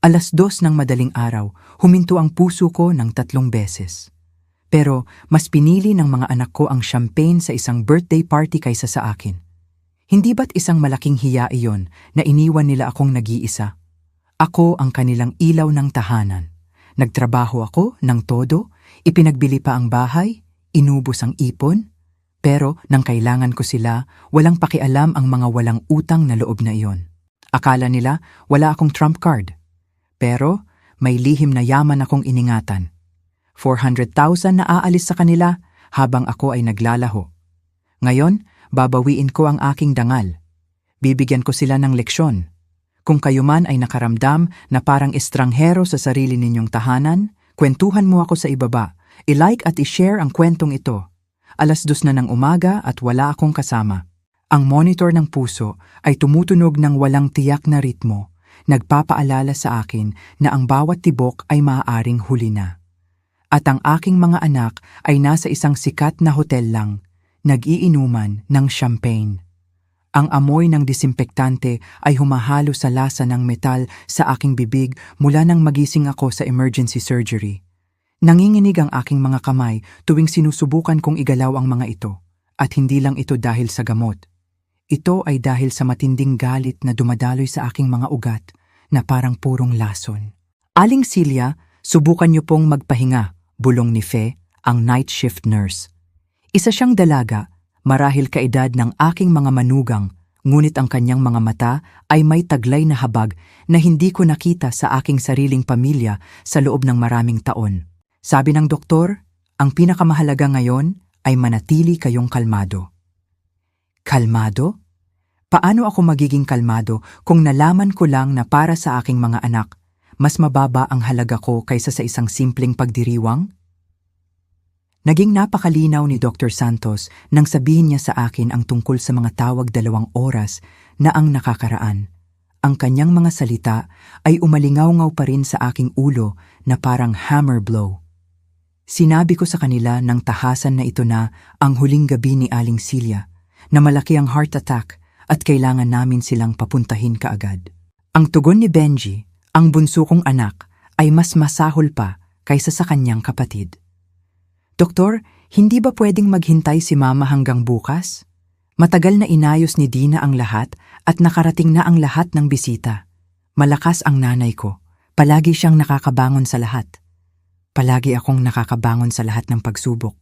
2:00 ng madaling araw, huminto ang puso ko ng 3 beses. Pero mas pinili ng mga anak ko ang champagne sa isang birthday party kaysa sa akin. Hindi ba't isang malaking hiya iyon na iniwan nila akong nag-iisa? Ako ang kanilang ilaw ng tahanan. Nagtrabaho ako ng todo, ipinagbili pa ang bahay, inubos ang ipon. Pero nang kailangan ko sila, walang pakialam ang mga walang utang na loob na iyon. Akala nila wala akong trump card. Pero may lihim na yaman akong iningatan. 400,000 na aalis sa kanila habang ako ay naglalaho. Ngayon, babawiin ko ang aking dangal. Bibigyan ko sila ng leksyon. Kung kayo man ay nakaramdam na parang estranghero sa sarili ninyong tahanan, kwentuhan mo ako sa ibaba. I-like at i-share ang kwentong ito. 2:00 na ng umaga at wala akong kasama. Ang monitor ng puso ay tumutunog ng walang tiyak na ritmo, nagpapaalala sa akin na ang bawat tibok ay maaaring huli na. At ang aking mga anak ay nasa isang sikat na hotel lang, nag-iinuman ng champagne. Ang amoy ng disinfektante ay humahalo sa lasa ng metal sa aking bibig mula nang magising ako sa emergency surgery. Nanginginig ang aking mga kamay tuwing sinusubukan kong igalaw ang mga ito. At hindi lang ito dahil sa gamot. Ito ay dahil sa matinding galit na dumadaloy sa aking mga ugat na parang purong lason. Aling Celia, subukan niyo pong magpahinga, bulong ni Fe, ang night shift nurse. Isa siyang dalaga, marahil kaedad ng aking mga manugang, ngunit ang kanyang mga mata ay may taglay na habag na hindi ko nakita sa aking sariling pamilya sa loob ng maraming taon. Sabi ng doktor, ang pinakamahalaga ngayon ay manatili kayong kalmado. Kalmado? Paano ako magiging kalmado kung nalaman ko lang na para sa aking mga anak, mas mababa ang halaga ko kaysa sa isang simpleng pagdiriwang? Naging napakalinaw ni Dr. Santos nang sabihin niya sa akin ang tungkol sa mga tawag 2 oras na ang nakakaraan. Ang kanyang mga salita ay umalingaw-ngaw pa rin sa aking ulo na parang hammer blow. Sinabi ko sa kanila ng tahasan na ito na ang huling gabi ni Aling Celia, na malaki ang heart attack at kailangan namin silang papuntahin kaagad. Ang tugon ni Benji, ang bunso kong anak, ay mas masahol pa kaysa sa kanyang kapatid. Doktor, hindi ba pwedeng maghintay si Mama hanggang bukas? Matagal na inayos ni Dina ang lahat at nakarating na ang lahat ng bisita. Malakas ang nanay ko. Palagi siyang nakakabangon sa lahat. Palagi akong nakakabangon sa lahat ng pagsubok.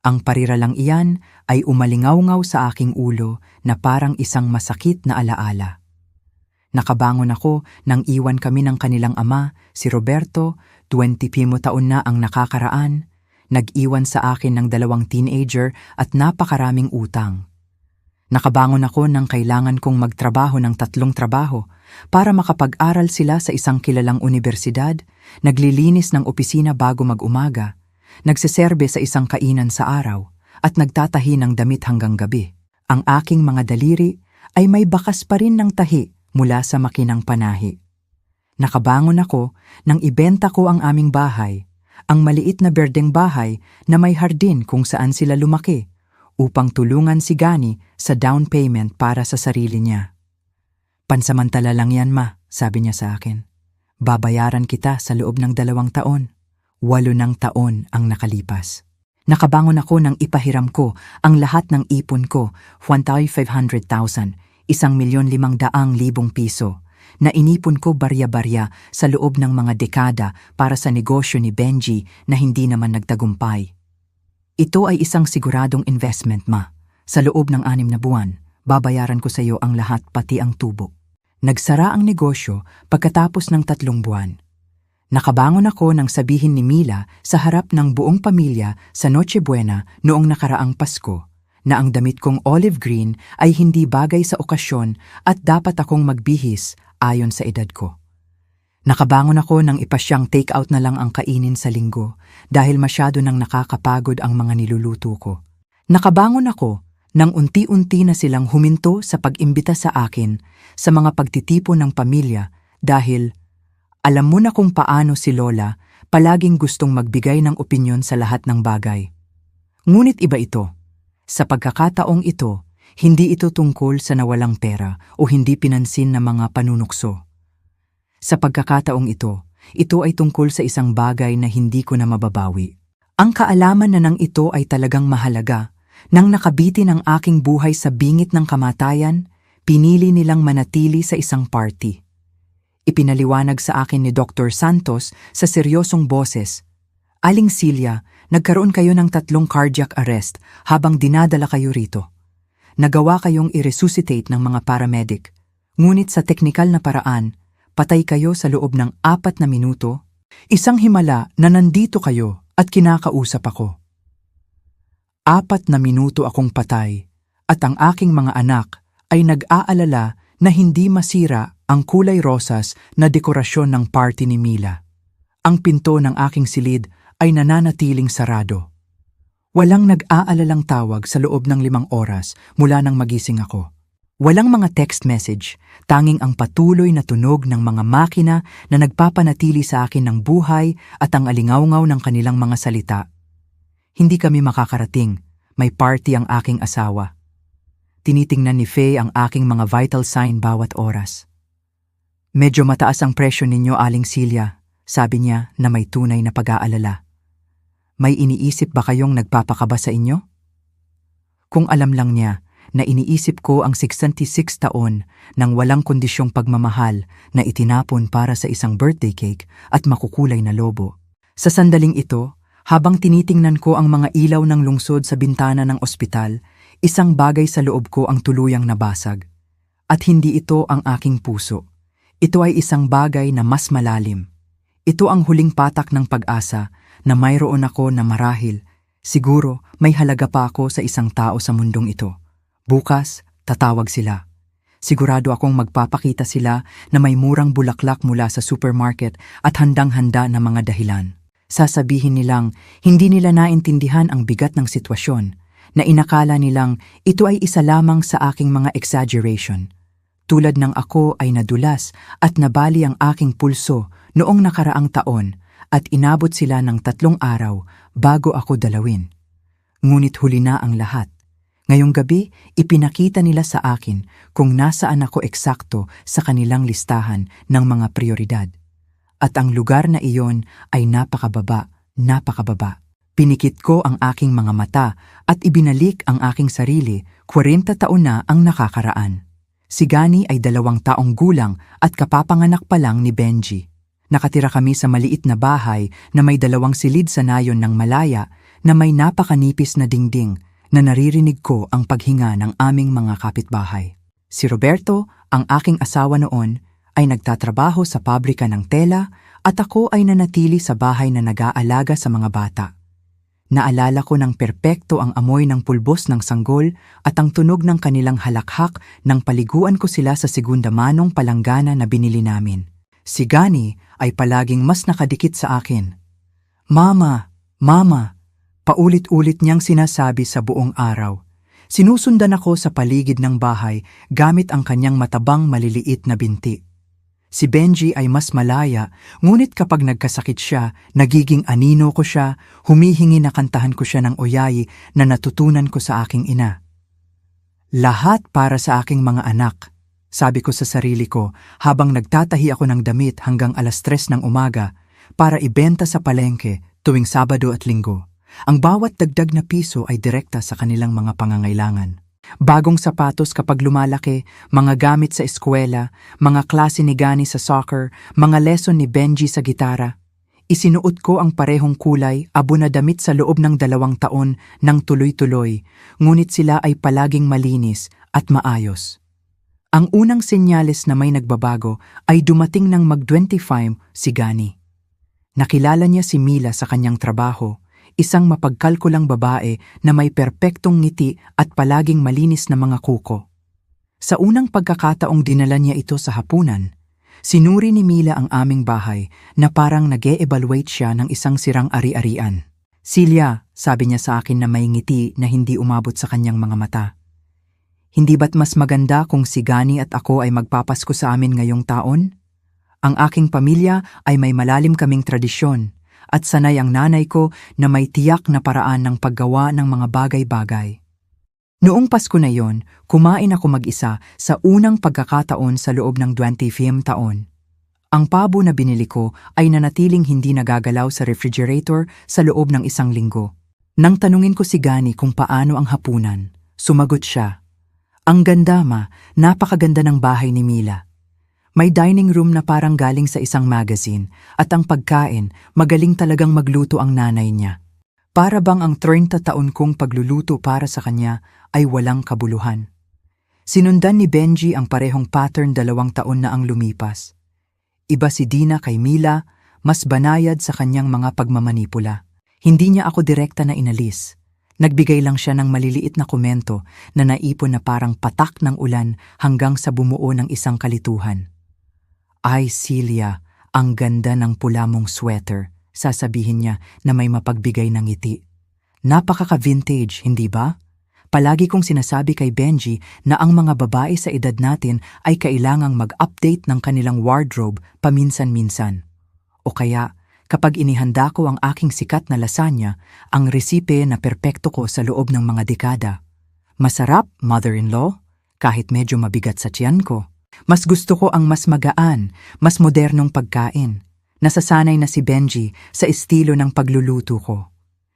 Ang pariralang iyan ay umalingaw-ngaw sa aking ulo na parang isang masakit na alaala. Nakabangon ako nang iwan kami ng kanilang ama, si Roberto, 20 taon na ang nakakaraan. Nag-iwan sa akin ng 2 teenager at napakaraming utang. Nakabangon ako nang kailangan kong magtrabaho ng 3 trabaho para makapag-aral sila sa isang kilalang universidad, naglilinis ng opisina bago mag-umaga, nagseserbe sa isang kainan sa araw, at nagtatahi ng damit hanggang gabi. Ang aking mga daliri ay may bakas pa rin ng tahi mula sa makinang panahi. Nakabangon ako nang ibenta ko ang aming bahay, ang maliit na berdeng bahay na may hardin kung saan sila lumaki, upang tulungan si Gani sa down payment para sa sarili niya. Pansamantala lang yan, Ma, sabi niya sa akin. Babayaran kita sa loob ng 2 taon. 8 taon ang nakalipas. Nakabangon ako nang ipahiram ko ang lahat ng ipon ko, 1,500,000, 1,500,000 piso, na inipon ko barya-barya sa loob ng mga dekada para sa negosyo ni Benji na hindi naman nagtagumpay. Ito ay isang siguradong investment, Ma. Sa loob ng 6 na buwan, babayaran ko sa iyo ang lahat pati ang tubo. Nagsara ang negosyo pagkatapos ng 3 buwan. Nakabangon ako nang sabihin ni Mila sa harap ng buong pamilya sa Noche Buena noong nakaraang Pasko na ang damit kong olive green ay hindi bagay sa okasyon at dapat akong magbihis ayon sa edad ko. Nakabangon ako nang ipasyang take-out na lang ang kainin sa linggo dahil masyado nang nakakapagod ang mga niluluto ko. Nakabangon ako nang unti-unti na silang huminto sa pag-imbita sa akin sa mga pagtitipon ng pamilya dahil alam mo na kung paano si Lola palaging gustong magbigay ng opinyon sa lahat ng bagay. Ngunit iba ito. Sa pagkakataong ito, hindi ito tungkol sa nawalang pera o hindi pinansin na mga panunukso. Sa pagkakataong ito ay tungkol sa isang bagay na hindi ko na mababawi. Ang kaalaman na nang ito ay talagang mahalaga. Nang nakabitin ang aking buhay sa bingit ng kamatayan, pinili nilang manatili sa isang party. Ipinaliwanag sa akin ni Dr. Santos sa seryosong boses, "Aling Celia, nagkaroon kayo ng 3 cardiac arrest habang dinadala kayo rito. Nagawa kayong i-resuscitate ng mga paramedic, ngunit sa teknikal na paraan, patay kayo sa loob ng 4 na minuto. Isang himala na nandito kayo at kinakausap ako. 4 na minuto akong patay at ang aking mga anak ay nag-aalala na hindi masira ang kulay rosas na dekorasyon ng party ni Mila. Ang pinto ng aking silid ay nananatiling sarado. Walang nag-aalalang tawag sa loob ng 5 oras mula nang magising ako. Walang mga text message, tanging ang patuloy na tunog ng mga makina na nagpapanatili sa akin ng buhay at ang alingawngaw ng kanilang mga salita. Hindi kami makakarating, may party ang aking asawa. Tinitingnan ni Faye ang aking mga vital sign bawat oras. "Medyo mataas ang presyo ninyo, Aling Celia," sabi niya na may tunay na pag-aalala. "May iniisip ba kayong nagpapakaba sa inyo?" Kung alam lang niya na iniisip ko ang 66 taon ng walang kondisyong pagmamahal na itinapon para sa isang birthday cake at makukulay na lobo. Sa sandaling ito, habang tinitingnan ko ang mga ilaw ng lungsod sa bintana ng ospital, isang bagay sa loob ko ang tuluyang nabasag. At hindi ito ang aking puso. Ito ay isang bagay na mas malalim. Ito ang huling patak ng pag-asa na mayroon ako na marahil, siguro may halaga pa ako sa isang tao sa mundong ito. Bukas, tatawag sila. Sigurado akong magpapakita sila na may murang bulaklak mula sa supermarket at handang-handa na mga dahilan. Sasabihin nilang hindi nila naintindihan ang bigat ng sitwasyon, na inakala nilang ito ay isa lamang sa aking mga exaggeration. Tulad ng ako ay nadulas at nabali ang aking pulso noong nakaraang taon at inabot sila ng 3 araw bago ako dalawin. Ngunit huli na ang lahat. Ngayong gabi, ipinakita nila sa akin kung nasaan ako eksakto sa kanilang listahan ng mga prioridad. At ang lugar na iyon ay napakababa. Pinikit ko ang aking mga mata at ibinalik ang aking sarili, 40 taon na ang nakakaraan. Si Gani ay 2 taong gulang at kapapanganak pa lang ni Benji. Nakatira kami sa maliit na bahay na may 2 silid sa nayon ng malaya na may napakanipis na dingding na naririnig ko ang paghinga ng aming mga kapitbahay. Si Roberto, ang aking asawa noon, ay nagtatrabaho sa pabrika ng tela at ako ay nanatili sa bahay na nag-aalaga sa mga bata. Naalala ko ng perpekto ang amoy ng pulbos ng sanggol at ang tunog ng kanilang halakhak nang paliguan ko sila sa segunda manong palanggana na binili namin. Si Gani ay palaging mas nakadikit sa akin. "Mama, Mama," paulit-ulit niyang sinasabi sa buong araw. Sinusundan ako sa paligid ng bahay gamit ang kanyang matabang maliliit na binti. Si Benji ay mas malaya, ngunit kapag nagkasakit siya, nagiging anino ko siya, humihingi na kantahan ko siya ng oyayi na natutunan ko sa aking ina. "Lahat para sa aking mga anak," sabi ko sa sarili ko habang nagtatahi ako ng damit hanggang 3:00 ng umaga para ibenta sa palengke tuwing Sabado at Linggo. Ang bawat dagdag na piso ay direkta sa kanilang mga pangangailangan. Bagong sapatos kapag lumalaki, mga gamit sa eskwela, mga klase ni Gani sa soccer, mga lesson ni Benji sa gitara. Isinuot ko ang parehong kulay, abo na damit sa loob ng 2 taon ng tuloy-tuloy, ngunit sila ay palaging malinis at maayos. Ang unang senyales na may nagbabago ay dumating ng mag-25 si Gani. Nakilala niya si Mila sa kanyang trabaho, isang mapagkalkulang babae na may perpektong ngiti at palaging malinis na mga kuko. Sa unang pagkakataong dinala niya ito sa hapunan, sinuri ni Mila ang aming bahay na parang nag-e-evaluate siya ng isang sirang ari-arian. "Celia," sabi niya sa akin na may ngiti na hindi umabot sa kanyang mga mata. "Hindi ba't mas maganda kung si Gani at ako ay magpapasko sa amin ngayong taon? Ang aking pamilya ay may malalim kaming tradisyon at sanay ang nanay ko na may tiyak na paraan ng paggawa ng mga bagay-bagay." Noong Pasko na yon, kumain ako mag-isa sa unang pagkakataon sa loob ng 25 taon. Ang pabo na binili ko ay nanatiling hindi nagagalaw sa refrigerator sa loob ng 1 linggo. Nang tanungin ko si Gani kung paano ang hapunan, sumagot siya, "Ang ganda ma, napakaganda ng bahay ni Mila. May dining room na parang galing sa isang magazine at ang pagkain, magaling talagang magluto ang nanay niya. Para bang ang 30 taon kong pagluluto para sa kanya ay walang kabuluhan." Sinundan ni Benji ang parehong pattern 2 taon na ang lumipas. Iba si Dina kay Mila, mas banayad sa kanyang mga pagmamanipula. Hindi niya ako direkta na inalis. Nagbigay lang siya ng maliliit na komento na naipon na parang patak ng ulan hanggang sa bumuo ng isang kalituhan. "Ay, Celia, ang ganda ng pula mong sweater," sasabihin niya na may mapagbigay ng ngiti. "Napaka-vintage, hindi ba?" Palagi kong sinasabi kay Benji na ang mga babae sa edad natin ay kailangang mag-update ng kanilang wardrobe paminsan-minsan. O kaya, kapag inihanda ko ang aking sikat na lasagna, ang resipe na perpekto ko sa loob ng mga dekada. Masarap, mother-in-law, kahit medyo mabigat sa tiyan ko. Mas gusto ko ang mas magaan, mas modernong pagkain. Nasasanay na si Benji sa estilo ng pagluluto ko.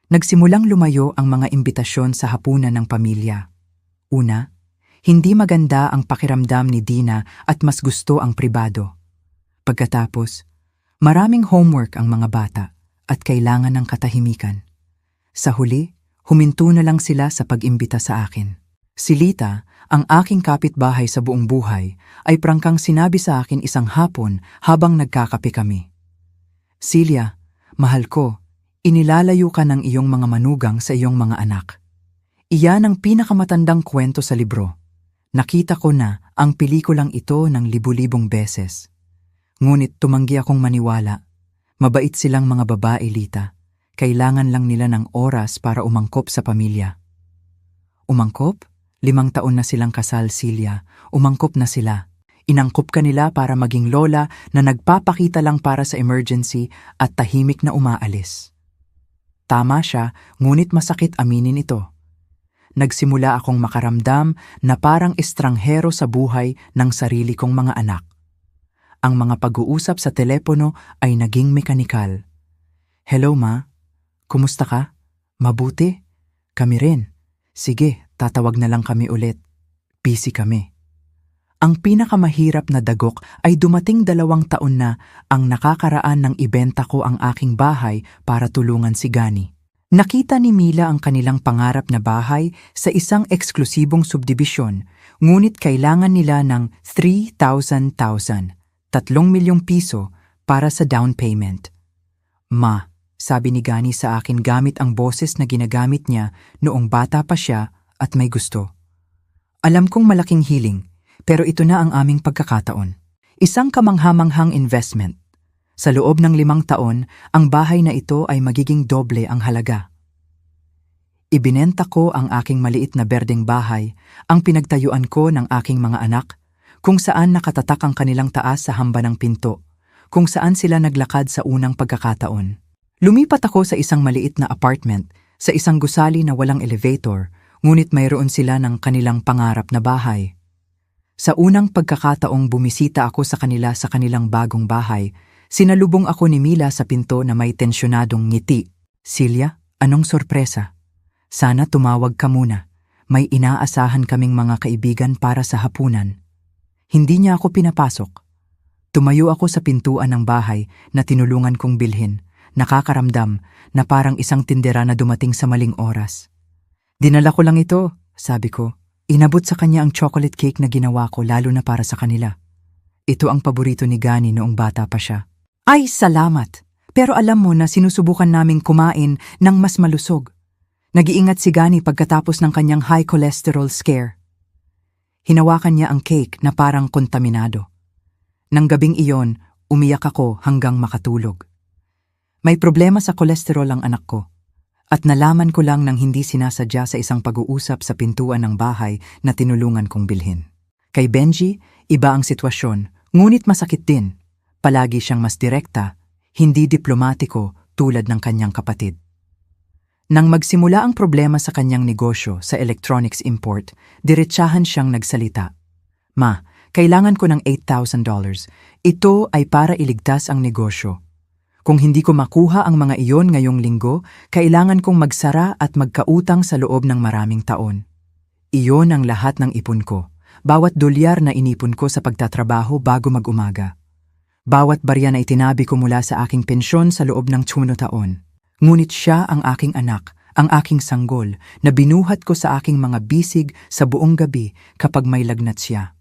Nagsimulang lumayo ang mga imbitasyon sa hapunan ng pamilya. Una, hindi maganda ang pakiramdam ni Dina at mas gusto ang pribado. Pagkatapos, maraming homework ang mga bata at kailangan ng katahimikan. Sa huli, huminto na lang sila sa pag-imbita sa akin. Si Lita, ang aking kapitbahay sa buong buhay, ay prangkang sinabi sa akin isang hapon habang nagkakape kami. "Celia, mahal ko, inilalayo ka ng iyong mga manugang sa iyong mga anak. Iyan ang pinakamatandang kwento sa libro. Nakita ko na ang pelikulang ito ng libu-libong beses. Ngunit tumanggi akong maniwala. Mabait silang mga babae, Lita. Kailangan lang nila ng oras para umangkop sa pamilya." "Umangkop? 5 taon na silang kasal, Celia. Umangkop na sila. Inangkop ka nila para maging lola na nagpapakita lang para sa emergency at tahimik na umaalis." Tama siya, ngunit masakit aminin ito. Nagsimula akong makaramdam na parang estranghero sa buhay ng sarili kong mga anak. Ang mga pag-uusap sa telepono ay naging mekanikal. "Hello ma, kumusta ka? Mabuti? Kami rin. Sige, tatawag na lang kami ulit. Busy kami." Ang pinakamahirap na dagok ay dumating 2 taon na ang nakakaraan ng ibenta ko ang aking bahay para tulungan si Gani. Nakita ni Mila ang kanilang pangarap na bahay sa isang eksklusibong subdibisyon, ngunit kailangan nila ng 3 milyong piso para sa down payment. "Ma," sabi ni Gani sa akin gamit ang boses na ginagamit niya noong bata pa siya at may gusto. "Alam kong malaking hiling, pero ito na ang aming pagkakataon. Isang kamanghamanghang investment. Sa loob ng 5 taon, ang bahay na ito ay magiging doble ang halaga." Ibinenta ko ang aking maliit na berdeng bahay, ang pinagtayuan ko ng aking mga anak, kung saan nakatatak ang kanilang taas sa hamba ng pinto, kung saan sila naglakad sa unang pagkakataon. Lumipat ako sa isang maliit na apartment, sa isang gusali na walang elevator, ngunit mayroon sila ng kanilang pangarap na bahay. Sa unang pagkakataong bumisita ako sa kanila sa kanilang bagong bahay, sinalubong ako ni Mila sa pinto na may tensyonadong ngiti. "Celia, anong sorpresa? Sana tumawag ka muna. May inaasahan kaming mga kaibigan para sa hapunan." Hindi niya ako pinapasok. Tumayo ako sa pintuan ng bahay na tinulungan kong bilhin, nakakaramdam na parang isang tindera na dumating sa maling oras. "Dinala ko lang ito," sabi ko. Inabot sa kanya ang chocolate cake na ginawa ko lalo na para sa kanila. Ito ang paborito ni Gani noong bata pa siya. "Ay, salamat! Pero alam mo na sinusubukan naming kumain ng mas malusog." Nag-iingat si Gani pagkatapos ng kanyang high cholesterol scare. Hinawakan niya ang cake na parang kontaminado. Nang gabing iyon, umiyak ako hanggang makatulog. May problema sa kolesterol ang anak ko. At nalaman ko lang nang hindi sinasadya sa isang pag-uusap sa pintuan ng bahay na tinulungan kong bilhin. Kay Benji, iba ang sitwasyon, ngunit masakit din. Palagi siyang mas direkta, hindi diplomatiko tulad ng kanyang kapatid. Nang magsimula ang problema sa kanyang negosyo sa electronics import, diretsahan siyang nagsalita. "Ma, Kailangan ko ng $8,000. Ito ay para iligtas ang negosyo. Kung hindi ko makuha ang mga iyon ngayong linggo, kailangan kong magsara at magkautang sa loob ng maraming taon. Iyon ang lahat ng ipon ko. Bawat dolyar na inipon ko sa pagtatrabaho bago mag-umaga. Bawat barya na itinabi ko mula sa aking pensyon sa loob ng 20 taon. Ngunit siya ang aking anak, ang aking sanggol, na binuhat ko sa aking mga bisig sa buong gabi kapag may lagnat siya.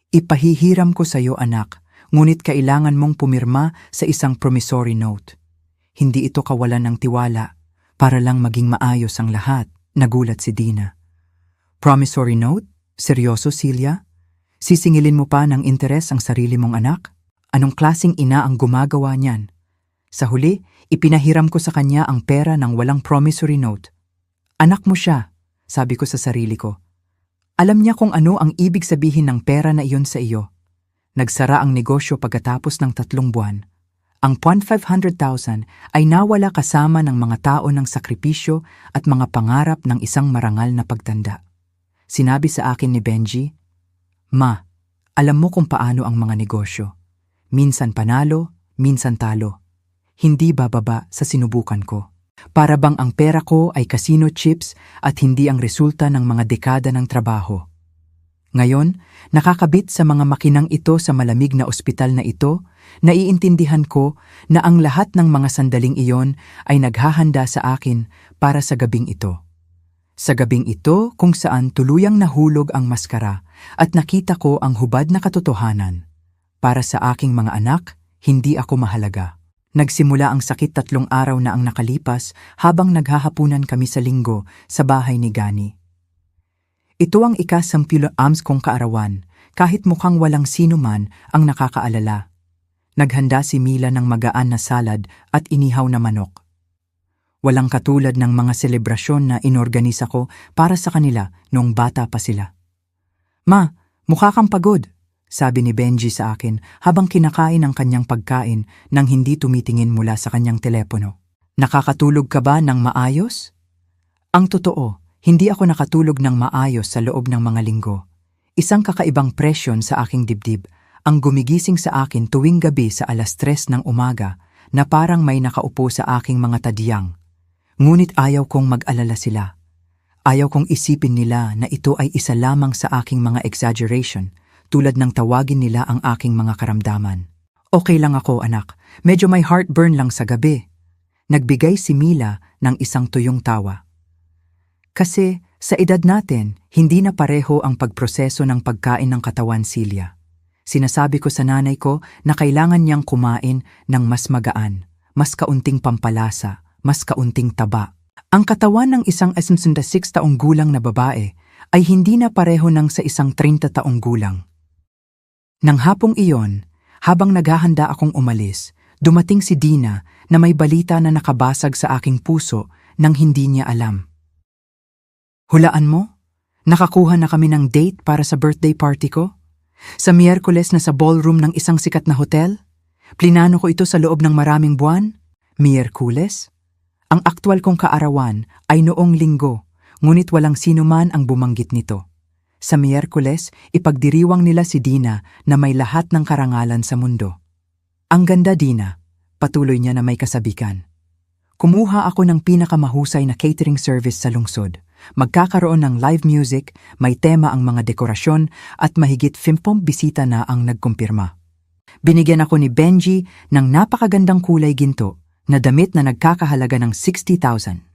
Ipahihiram ko sa iyo, anak, ngunit kailangan mong pumirma sa isang promissory note. Hindi ito kawalan ng tiwala, para lang maging maayos ang lahat, nagulat si Dina. Promissory note? Seryoso, Celia? Sisingilin mo pa ng interes ang sarili mong anak? Anong klaseng ina ang gumagawa niyan? Sa huli, ipinahiram ko sa kanya ang pera ng walang promissory note. Anak mo siya, sabi ko sa sarili ko. Alam niya kung ano ang ibig sabihin ng pera na iyon sa iyo. Nagsara ang negosyo pagkatapos ng 3 buwan. Ang $500,000 ay nawala kasama ng mga tao ng sakripisyo at mga pangarap ng isang marangal na pagtanda. Sinabi sa akin ni Benji, "Ma, alam mo kung paano ang mga negosyo. Minsan panalo, minsan talo. Hindi bababa sa sinubukan ko. Para bang ang pera ko ay casino chips at hindi ang resulta ng mga dekada ng trabaho. Ngayon, nakakabit sa mga makinang ito sa malamig na ospital na ito, naiintindihan ko na ang lahat ng mga sandaling iyon ay naghahanda sa akin para sa gabing ito. Sa gabing ito kung saan tuluyang nahulog ang maskara at nakita ko ang hubad na katotohanan. Para sa aking mga anak, hindi ako mahalaga. Nagsimula ang sakit 3 araw na ang nakalipas habang naghahapunan kami sa linggo sa bahay ni Gani. Ito ang ika-10 kong kaarawan, kahit mukhang walang sino man ang nakakaalala. Naghanda si Mila ng magaan na salad at inihaw na manok. Walang katulad ng mga selebrasyon na inorganisa ko para sa kanila noong bata pa sila. "Ma, mukha kang pagod," sabi ni Benji sa akin habang kinakain ang kanyang pagkain nang hindi tumitingin mula sa kanyang telepono. "Nakakatulog ka ba ng maayos?" Ang totoo, hindi ako nakatulog ng maayos sa loob ng mga linggo. Isang kakaibang presyon sa aking dibdib ang gumigising sa akin tuwing gabi sa 3:00 ng umaga na parang may nakaupo sa aking mga tadyang. Ngunit ayaw kong mag-alala sila. Ayaw kong isipin nila na ito ay isa lamang sa aking mga exaggeration, tulad ng tawagin nila ang aking mga karamdaman. "Okay lang ako, anak. Medyo may heartburn lang sa gabi." Nagbigay si Mila ng isang tuyong tawa. Kasi sa edad natin, hindi na pareho ang pagproseso ng pagkain ng katawan, Celia. Sinasabi ko sa nanay ko na kailangan niyang kumain ng mas magaan, mas kaunting pampalasa, mas kaunting taba. Ang katawan ng isang 66 taong gulang na babae ay hindi na pareho ng sa isang 30 taong gulang. Nang hapong iyon, habang naghahanda akong umalis, dumating si Dina na may balita na nakabasag sa aking puso nang hindi niya alam. "Hulaan mo? Nakakuha na kami ng date para sa birthday party ko? Sa Miyerkules na sa ballroom ng isang sikat na hotel? Plinano ko ito sa loob ng maraming buwan? Miyerkules? Ang aktwal kong kaarawan ay noong linggo, ngunit walang sino man ang bumanggit nito. Sa Miyerkules, ipagdiriwang nila si Dina na may lahat ng karangalan sa mundo. Ang ganda, Dina," patuloy niya na may kasabikan. "Kumuha ako ng pinakamahusay na catering service sa lungsod. Magkakaroon ng live music, may tema ang mga dekorasyon at mahigit 50 bisita na ang nagkumpirma. Binigyan ako ni Benji ng napakagandang kulay ginto na damit na nagkakahalaga ng 60,000.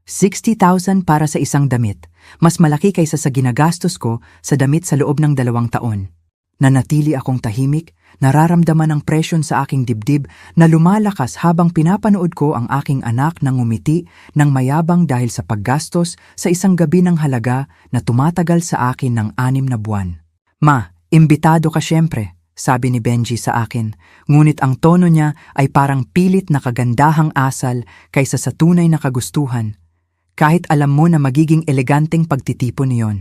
60,000 para sa isang damit, mas malaki kaysa sa ginagastos ko sa damit sa loob ng 2 taon. Nanatili akong tahimik, nararamdaman ang presyon sa aking dibdib na lumalakas habang pinapanood ko ang aking anak na ngumiti ng mayabang dahil sa paggastos sa isang gabi ng halaga na tumatagal sa akin ng 6 na buwan. "Ma, imbitado ka syempre," sabi ni Benji sa akin, ngunit ang tono niya ay parang pilit na kagandahang asal kaysa sa tunay na kagustuhan. Kahit alam mo na magiging eleganteng pagtitipon niyon.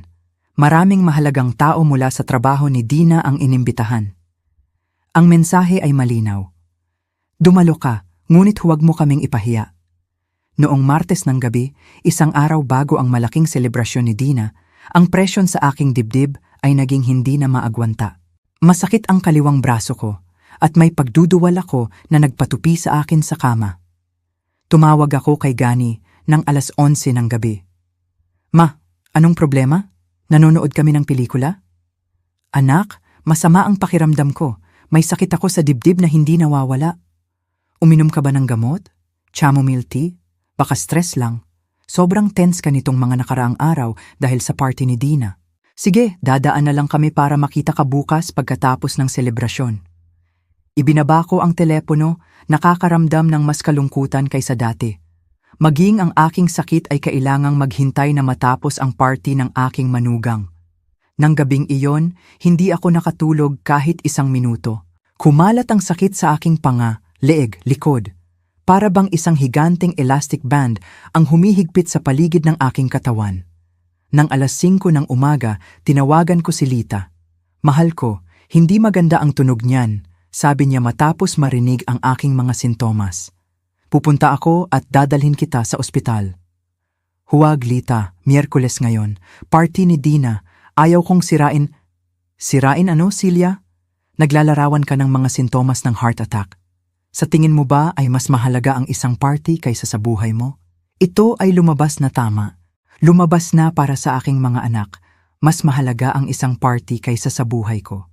Maraming mahalagang tao mula sa trabaho ni Dina ang inimbitahan. Ang mensahe ay malinaw. Dumalo ka, ngunit huwag mo kaming ipahiya. Noong Martes ng gabi, isang araw bago ang malaking selebrasyon ni Dina, Ang presyon sa aking dibdib ay naging hindi na maagwanta. Masakit ang kaliwang braso ko at may pagduduwal ako na nagpatupi sa akin sa kama. Tumawag ako kay Gani ng 11:00 ng gabi. Ma, anong problema? Nanonood kami ng pelikula? Anak, masama ang pakiramdam ko. May sakit ako sa dibdib na hindi nawawala. Uminom ka ba ng gamot? Chamomile tea? Baka stress lang. Sobrang tense ka nitong mga nakaraang araw dahil sa party ni Dina. Sige, dadaan na lang kami para makita ka bukas pagkatapos ng selebrasyon. Ibinaba ko ang telepono, nakakaramdam ng mas kalungkutan kaysa dati. Maging ang aking sakit ay kailangang maghintay na matapos ang party ng aking manugang. Nang gabing iyon, hindi ako nakatulog kahit 1 minuto. Kumalat ang sakit sa aking panga, leeg, likod. Para bang isang higanting elastic band ang humihigpit sa paligid ng aking katawan. Nang 5:00 ng umaga, tinawagan ko si Lita. Mahal ko, hindi maganda ang tunog niyan, sabi niya matapos marinig ang aking mga sintomas. Pupunta ako at dadalhin kita sa ospital. Huwag, Lita, Miyerkules ngayon. Party ni Dina. Ayaw kong sirain. Sirain ano, Celia? Naglalarawan ka ng mga sintomas ng heart attack. Sa tingin mo ba ay mas mahalaga ang isang party kaysa sa buhay mo? Ito ay lumabas na tama. Lumabas na para sa aking mga anak. Mas mahalaga ang isang party kaysa sa buhay ko.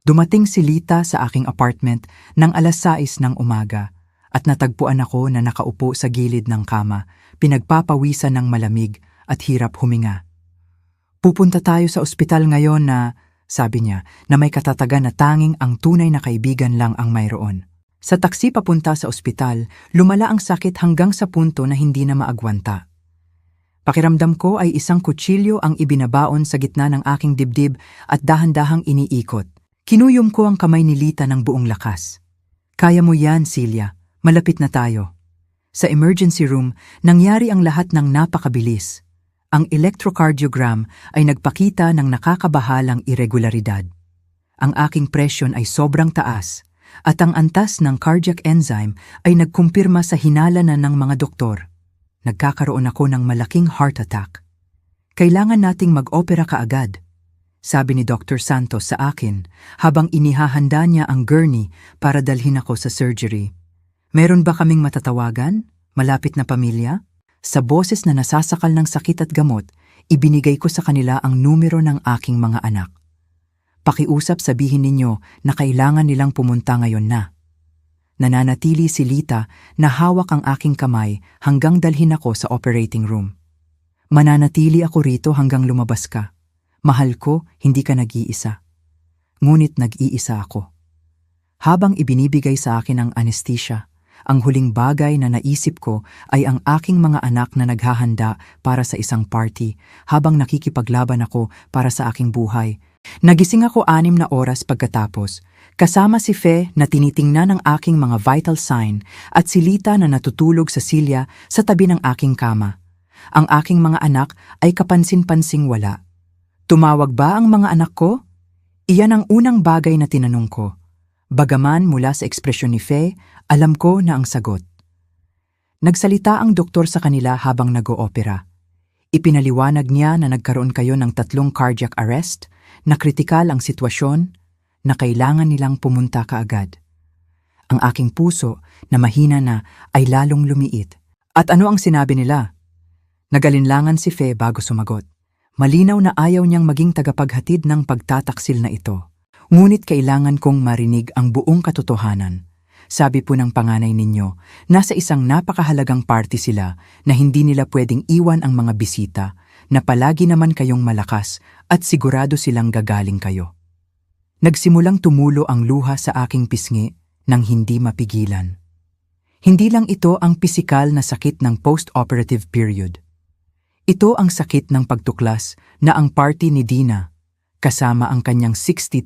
Dumating si Lita sa aking apartment ng 6:00 ng umaga at natagpuan ako na nakaupo sa gilid ng kama, pinagpapawisan ng malamig at hirap huminga. Pupunta tayo sa ospital ngayon na, sabi niya, na may katatagan na tanging ang tunay na kaibigan lang ang mayroon. Sa taksi papunta sa ospital, lumala ang sakit hanggang sa punto na hindi na maagwanta. Pakiramdam ko ay isang kutsilyo ang ibinabaon sa gitna ng aking dibdib at dahan-dahang iniikot. Kinuyom ko ang kamay ni Lita ng buong lakas. Kaya mo yan, Celia. Malapit na tayo. Sa emergency room, nangyari ang lahat ng napakabilis. Ang electrocardiogram ay nagpakita ng nakakabahalang irregularidad. Ang aking presyon ay sobrang taas at ang antas ng cardiac enzyme ay nagkumpirma sa hinala na ng mga doktor. Nagkakaroon ako ng malaking heart attack. Kailangan nating mag-opera kaagad, sabi ni Dr. Santos sa akin habang inihahanda niya ang gurney para dalhin ako sa surgery. Meron ba kaming matatawagan? Malapit na pamilya? Sa boses na nasasakal ng sakit at gamot, ibinigay ko sa kanila ang numero ng aking mga anak. Pakiusap sabihin ninyo na kailangan nilang pumunta ngayon na. Nananatili si Lita na hawak ang aking kamay hanggang dalhin ako sa operating room. Mananatili ako rito hanggang lumabas ka. Mahal ko, hindi ka nag-iisa. Ngunit nag-iisa ako. Habang ibinibigay sa akin ang anesthesia, ang huling bagay na naisip ko ay ang aking mga anak na naghahanda para sa isang party habang nakikipaglaban ako para sa aking buhay. Nagising ako 6 na oras pagkatapos, kasama si Fe na tinitingnan ang aking mga vital sign at si Lita na natutulog sa silya sa tabi ng aking kama. Ang aking mga anak ay kapansin-pansing wala. Tumawag ba ang mga anak ko? Iyan ang unang bagay na tinanong ko. Bagaman mula sa ekspresyon ni Fe, alam ko na ang sagot. Nagsalita ang doktor sa kanila habang nag-oopera. Ipinaliwanag niya na nagkaroon kayo ng 3 cardiac arrest, na kritikal ang sitwasyon, na kailangan nilang pumunta kaagad. Ang aking puso na mahina na ay lalong lumiit. At ano ang sinabi nila? Nagalinlangan si Fe bago sumagot. Malinaw na ayaw niyang maging tagapaghatid ng pagtataksil na ito. Ngunit kailangan kong marinig ang buong katotohanan. Sabi po ng panganay ninyo, nasa isang napakahalagang party sila na hindi nila pwedeng iwan ang mga bisita, na palagi naman kayong malakas at sigurado silang gagaling kayo. Nagsimulang tumulo ang luha sa aking pisngi nang hindi mapigilan. Hindi lang ito ang pisikal na sakit ng post-operative period. Ito ang sakit ng pagtuklas na ang party ni Dina, kasama ang kanyang 60,000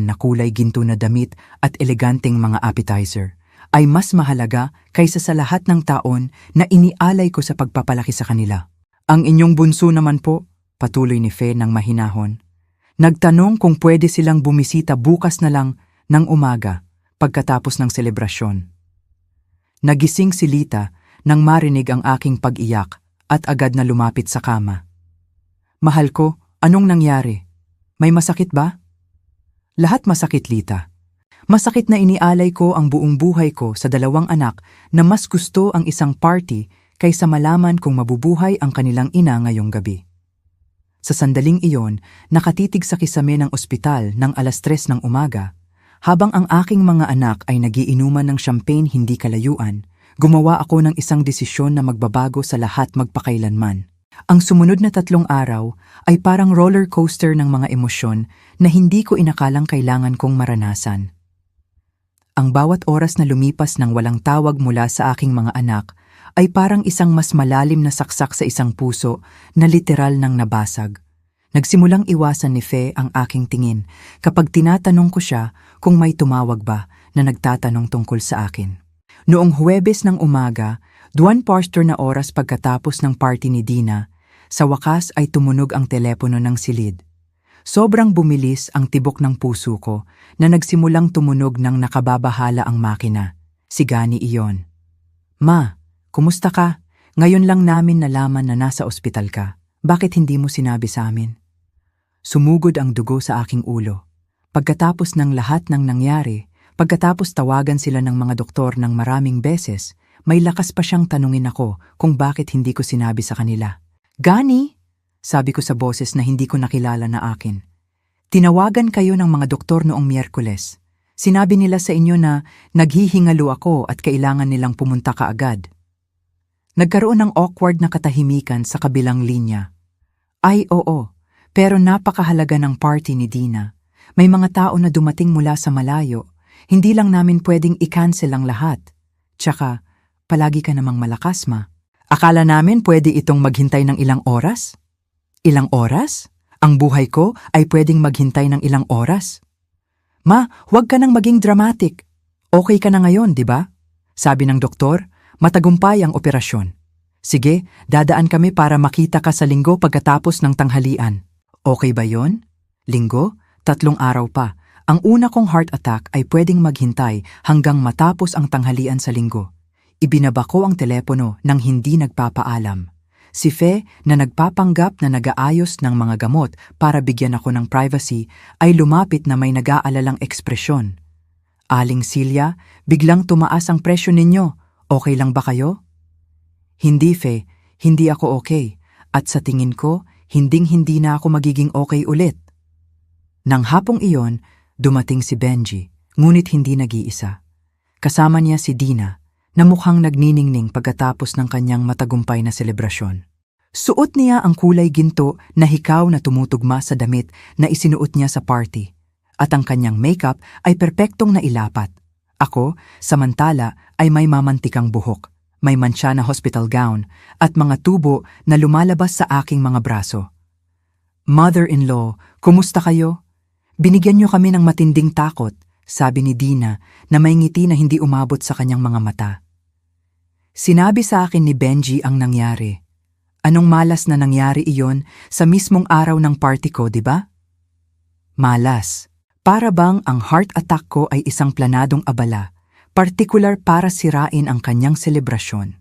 na kulay ginto na damit at eleganteng mga appetizer, ay mas mahalaga kaysa sa lahat ng taon na inialay ko sa pagpapalaki sa kanila. Ang inyong bunso naman po, patuloy ni Fe ng mahinahon. Nagtanong kung pwede silang bumisita bukas na lang ng umaga pagkatapos ng selebrasyon. Nagising si Lita nang marinig ang aking pag-iyak at agad na lumapit sa kama. Mahal ko, anong nangyari? May masakit ba? Lahat masakit, Lita. Masakit na inialay ko ang buong buhay ko sa 2 anak na mas gusto ang isang party kaysa malaman kung mabubuhay ang kanilang ina ngayong gabi. Sa sandaling iyon, nakatitig sa kisame ng ospital ng 3:00 ng umaga, habang ang aking mga anak ay nagiinuman ng champagne hindi kalayuan, gumawa ako ng isang desisyon na magbabago sa lahat magpakailanman. Ang sumunod na 3 araw ay parang roller coaster ng mga emosyon na hindi ko inakalang kailangan kong maranasan. Ang bawat oras na lumipas ng walang tawag mula sa aking mga anak ay parang isang mas malalim na saksak sa isang puso na literal nang nabasag. Nagsimulang iwasan ni Fe ang aking tingin kapag tinatanong ko siya kung may tumawag ba na nagtatanong tungkol sa akin. Noong Huwebes ng umaga, 1:15 na oras pagkatapos ng party ni Dina, sa wakas ay tumunog ang telepono ng silid. Sobrang bumilis ang tibok ng puso ko na nagsimulang tumunog ng nakababahala ang makina. Si Gani iyon. Ma, kumusta ka? Ngayon lang namin nalaman na nasa ospital ka. Bakit hindi mo sinabi sa amin? Sumugod ang dugo sa aking ulo. Pagkatapos ng lahat ng nangyari, pagkatapos tawagan sila ng mga doktor ng maraming beses, may lakas pa siyang tanungin ako kung bakit hindi ko sinabi sa kanila. Gani, sabi ko sa boses na hindi ko nakilala na akin. Tinawagan kayo ng mga doktor noong Miyerkules. Sinabi nila sa inyo na naghihingalo ako at kailangan nilang pumunta kaagad. Nagkaroon ng awkward na katahimikan sa kabilang linya. Ay oo, pero napakahalaga ng party ni Dina. May mga tao na dumating mula sa malayo. Hindi lang namin pwedeng i-cancel ang lahat. Tsaka, palagi ka namang malakas, ma. Akala namin pwede itong maghintay ng ilang oras? Ilang oras? Ang buhay ko ay pwedeng maghintay ng ilang oras? Ma, huwag ka nang maging dramatic. Okay ka na ngayon, di ba? Sabi ng doktor, matagumpay ang operasyon. Sige, dadaan kami para makita ka sa Linggo pagkatapos ng tanghalian. Okay ba yon? Linggo? 3 araw pa. Ang una kong heart attack ay pwedeng maghintay hanggang matapos ang tanghalian sa Linggo. Ibinaba ko ang telepono nang hindi nagpapaalam. Si Fe na nagpapanggap na nag-aayos ng mga gamot para bigyan ako ng privacy ay lumapit na may nag-aalalang ekspresyon. Aling Silya, biglang tumaas ang presyo ninyo. Okay lang ba kayo? Hindi, Fe. Hindi ako okay. At sa tingin ko, hinding-hindi na ako magiging okay ulit. Nang hapong iyon, dumating si Benji, ngunit hindi nag-iisa. Kasama niya si Dina, na mukhang nagniningning pagkatapos ng kanyang matagumpay na selebrasyon. Suot niya ang kulay ginto na hikaw na tumutugma sa damit na isinuot niya sa party, at ang kanyang makeup ay perpektong nailapat. Ako, samantala, ay may mamantikang buhok, may mantsa na hospital gown, at mga tubo na lumalabas sa aking mga braso. Mother-in-law, kumusta kayo? Binigyan niyo kami ng matinding takot, sabi ni Dina na may ngiti na hindi umabot sa kanyang mga mata. Sinabi sa akin ni Benji ang nangyari. Anong malas na nangyari iyon sa mismong araw ng party ko, di ba? Malas. Para bang ang heart attack ko ay isang planadong abala, partikular para sirain ang kanyang selebrasyon.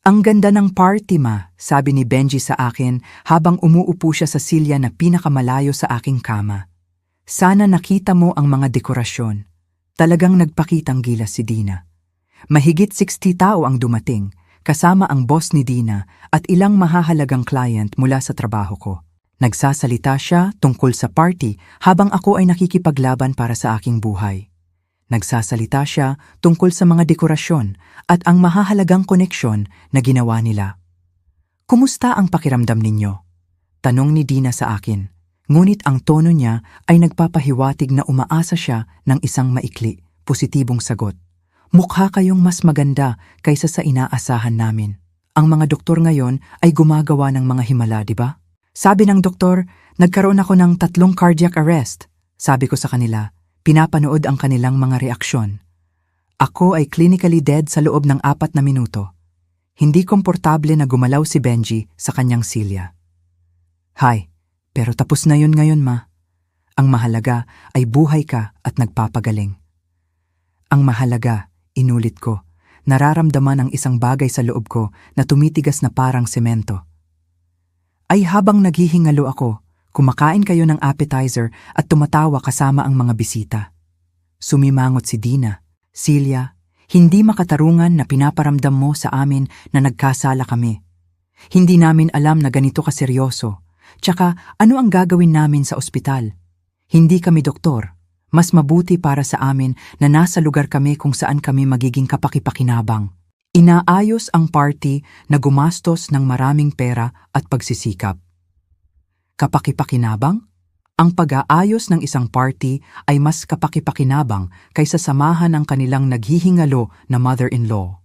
Ang ganda ng party, ma, sabi ni Benji sa akin habang umuupo siya sa silya na pinakamalayo sa aking kama. Sana nakita mo ang mga dekorasyon. Talagang nagpakitang gilas si Dina. Mahigit 60 tao ang dumating, kasama ang boss ni Dina at ilang mahahalagang client mula sa trabaho ko. Nagsasalita siya tungkol sa party habang ako ay nakikipaglaban para sa aking buhay. Nagsasalita siya tungkol sa mga dekorasyon at ang mahahalagang koneksyon na ginawa nila. Kumusta ang pakiramdam ninyo? Tanong ni Dina sa akin. Ngunit ang tono niya ay nagpapahiwatig na umaasa siya ng isang maikli, positibong sagot. Mukha kayong mas maganda kaysa sa inaasahan namin. Ang mga doktor ngayon ay gumagawa ng mga himala, di ba? Sabi ng doktor, nagkaroon ako ng 3 cardiac arrest. Sabi ko sa kanila, pinapanood ang kanilang mga reaksyon. Ako ay clinically dead sa loob ng 4 na minuto. Hindi komportable na gumalaw si Benji sa kanyang silya. Hi, pero tapos na yun ngayon, ma. Ang mahalaga ay buhay ka at nagpapagaling. Ang mahalaga, inulit ko, nararamdaman ang isang bagay sa loob ko na tumitigas na parang semento. ay habang naghihingalo ako, kumakain kayo ng appetizer at tumatawa kasama ang mga bisita. Sumimangot si Dina. Celia, hindi makatarungan na pinaparamdam mo sa amin na nagkasala kami. Hindi namin alam na ganito kaseryoso. Tsaka ano ang gagawin namin sa ospital? Hindi kami doktor. Mas mabuti para sa amin na nasa lugar kami kung saan kami magiging kapakipakinabang. Inaayos ang party na gumastos ng maraming pera at pagsisikap. Kapakipakinabang? Ang pag-aayos ng isang party ay mas kapakipakinabang kaysa samahan ang kanilang naghihingalo na mother-in-law.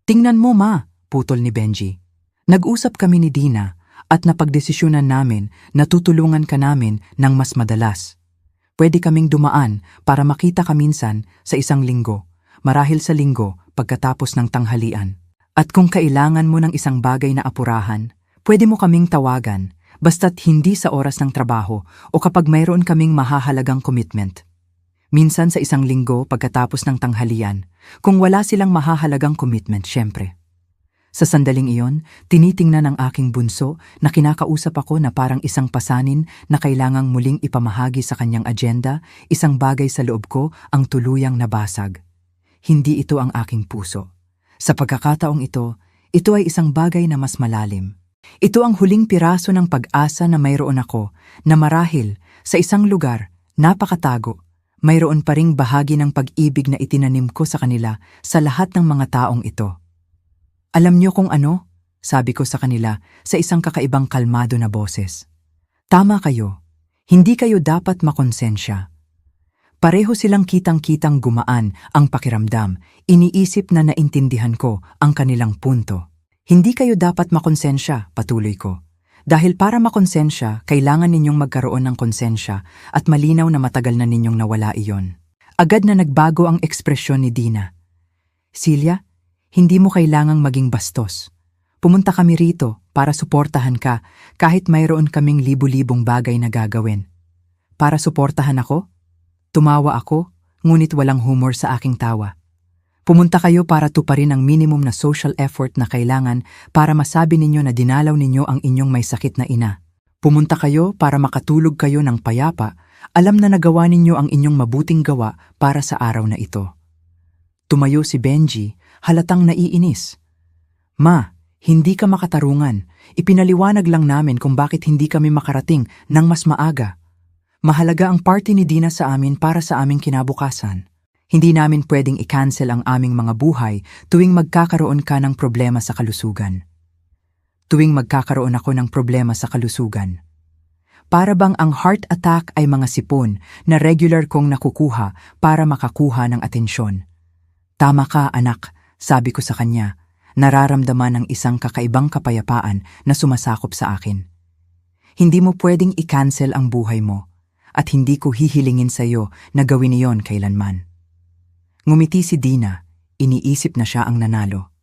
Tingnan mo ma, putol ni Benji. Nag-usap kami ni Dina at napagdesisyonan namin na tutulungan ka namin ng mas madalas. Pwede kaming dumaan para makita ka minsan sa isang linggo, marahil sa linggo pagkatapos ng tanghalian. At kung kailangan mo ng isang bagay na apurahan, pwede mo kaming tawagan, basta't hindi sa oras ng trabaho o kapag mayroon kaming mahahalagang commitment. Minsan sa isang linggo pagkatapos ng tanghalian, kung wala silang mahahalagang commitment, syempre. Sa sandaling iyon, tinitingnan ng aking bunso na kinakausap ako na parang isang pasanin na kailangang muling ipamahagi sa kanyang agenda, isang bagay sa loob ko ang tuluyang nabasag. Hindi ito ang aking puso. Sa pagkakataong ito ay isang bagay na mas malalim. Ito ang huling piraso ng pag-asa na mayroon ako na marahil sa isang lugar, napakatago, mayroon pa ring bahagi ng pag-ibig na itinanim ko sa kanila sa lahat ng mga taong ito. Alam niyo kung ano? Sabi ko sa kanila sa isang kakaibang kalmado na boses. Tama kayo. Hindi kayo dapat makonsensya. Pareho silang kitang-kitang gumaan ang pakiramdam. Iniisip na naintindihan ko ang kanilang punto. Hindi kayo dapat makonsensya, patuloy ko. Dahil para makonsensya, kailangan ninyong magkaroon ng konsensya at malinaw na matagal na ninyong nawala iyon. Agad na nagbago ang ekspresyon ni Dina. Celia, hindi mo kailangang maging bastos. Pumunta kami rito para suportahan ka kahit mayroon kaming libu-libong bagay na gagawin. Para suportahan ako? Tumawa ako, ngunit walang humor sa aking tawa. Pumunta kayo para tuparin ang minimum na social effort na kailangan para masabi ninyo na dinalaw ninyo ang inyong may sakit na ina. Pumunta kayo para makatulog kayo ng payapa, alam na nagawa ninyo ang inyong mabuting gawa para sa araw na ito. Tumayo si Benji, halatang naiinis. Ma, hindi ka makatarungan. Ipinaliwanag lang namin kung bakit hindi kami makarating ng mas maaga. Mahalaga ang party ni Dina sa amin para sa aming kinabukasan. Hindi namin pwedeng i-cancel ang aming mga buhay tuwing magkakaroon ka ng problema sa kalusugan. Tuwing magkakaroon ako ng problema sa kalusugan. Para bang ang heart attack ay mga sipon na regular kong nakukuha para makakuha ng atensyon. Tama ka, anak. Sabi ko sa kanya, nararamdaman ng isang kakaibang kapayapaan na sumasakop sa akin. Hindi mo pwedeng i-cancel ang buhay mo at hindi ko hihilingin sa iyo na gawin iyon kailanman. Ngumiti si Dina, iniisip na siya ang nanalo.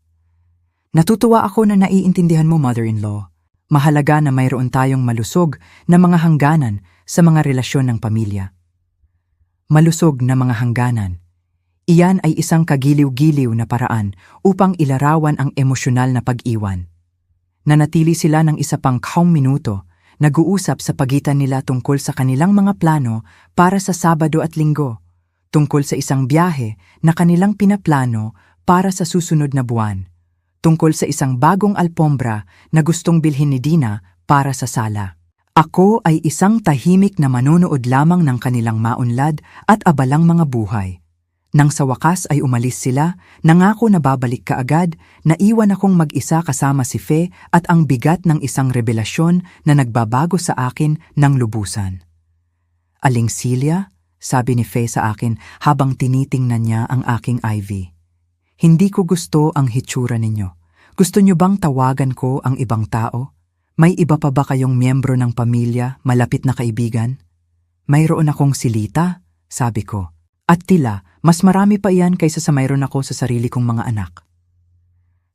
Natutuwa ako na naiintindihan mo, mother-in-law. Mahalaga na mayroon tayong malusog na mga hangganan sa mga relasyon ng pamilya. Malusog na mga hangganan. Iyan ay isang kagiliw-giliw na paraan upang ilarawan ang emosyonal na pag-iwan. Nanatili sila ng isa pang 10 minuto, nag-uusap sa pagitan nila tungkol sa kanilang mga plano para sa Sabado at Linggo, tungkol sa isang biyahe na kanilang pinaplano para sa susunod na buwan, tungkol sa isang bagong alpombra na gustong bilhin ni Dina para sa sala. Ako ay isang tahimik na manonood lamang ng kanilang maunlad at abalang mga buhay. Nang sa wakas ay umalis sila, nangako na babalik kaagad, naiwan akong mag-isa kasama si Fe at ang bigat ng isang revelasyon na nagbabago sa akin ng lubusan. Aling Celia, sabi ni Fe sa akin habang tinitingnan niya ang aking Ivy. Hindi ko gusto ang hitsura ninyo. Gusto niyo bang tawagan ko ang ibang tao? May iba pa ba kayong miyembro ng pamilya, malapit na kaibigan? Mayroon akong si Lita, sabi ko. At tila, mas marami pa iyan kaysa sa mayroon ako sa sarili kong mga anak.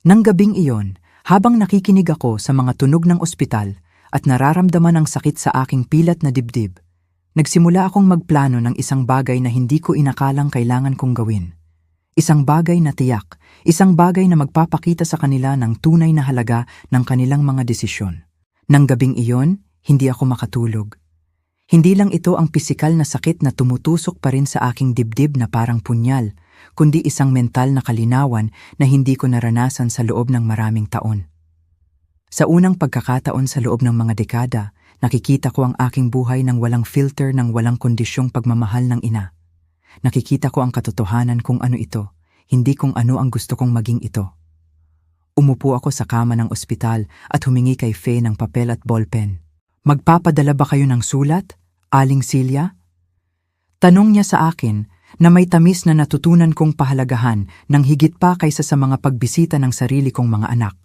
Nang gabing iyon, habang nakikinig ako sa mga tunog ng ospital at nararamdaman ang sakit sa aking pilat na dibdib, nagsimula akong magplano ng isang bagay na hindi ko inakalang kailangan kong gawin. Isang bagay na tiyak, isang bagay na magpapakita sa kanila ng tunay na halaga ng kanilang mga desisyon. Nang gabing iyon, hindi ako makatulog. Hindi lang ito ang pisikal na sakit na tumutusok pa rin sa aking dibdib na parang punyal, kundi isang mental na kalinawan na hindi ko naranasan sa loob ng maraming taon. Sa unang pagkakataon sa loob ng mga dekada, nakikita ko ang aking buhay ng walang filter, ng walang kondisyong pagmamahal ng ina. Nakikita ko ang katotohanan kung ano ito, hindi kung ano ang gusto kong maging ito. Umupo ako sa kama ng ospital at humingi kay Faye ng papel at ballpen. "Magpapadala ba kayo ng sulat, Aling Silya?" Tanong niya sa akin na may tamis na natutunan kong pahalagahan ng higit pa kaysa sa mga pagbisita ng sarili kong mga anak.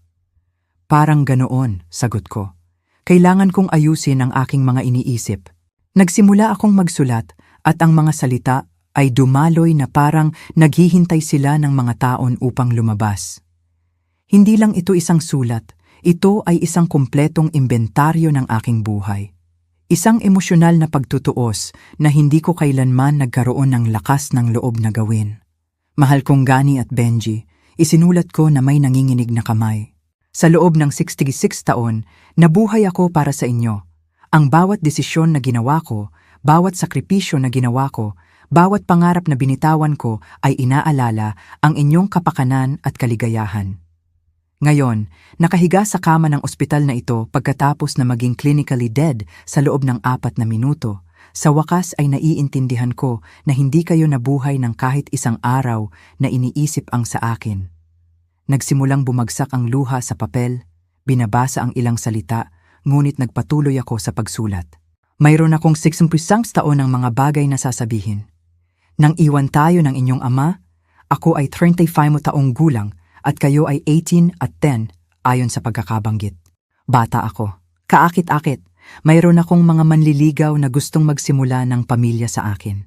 "Parang ganoon," sagot ko. "Kailangan kong ayusin ang aking mga iniisip." Nagsimula akong magsulat at ang mga salita ay dumaloy na parang naghihintay sila ng mga taon upang lumabas. Hindi lang ito isang sulat, ito ay isang kumpletong imbentaryo ng aking buhay. Isang emosyonal na pagtutuos na hindi ko kailanman nagkaroon ng lakas ng loob na gawin. Mahal kong Gani at Benji, isinulat ko na may nanginginig na kamay. Sa loob ng 66 taon, nabuhay ako para sa inyo. Ang bawat desisyon na ginawa ko, bawat sakripisyo na ginawa ko, bawat pangarap na binitawan ko ay inaalala ang inyong kapakanan at kaligayahan. Ngayon, nakahiga sa kama ng ospital na ito pagkatapos na maging clinically dead sa loob ng 4 na minuto, sa wakas ay naiintindihan ko na hindi kayo nabuhay ng kahit isang araw na iniisip ang sa akin. Nagsimulang bumagsak ang luha sa papel, binabasa ang ilang salita, ngunit nagpatuloy ako sa pagsulat. Mayroon akong 61 taon ng mga bagay na sasabihin. Nang iwan tayo ng inyong ama, ako ay 35 taong gulang at kayo ay 18 at 10 ayon sa pagkakabanggit. Bata ako, kaakit-akit, mayroon akong mga manliligaw na gustong magsimula ng pamilya sa akin.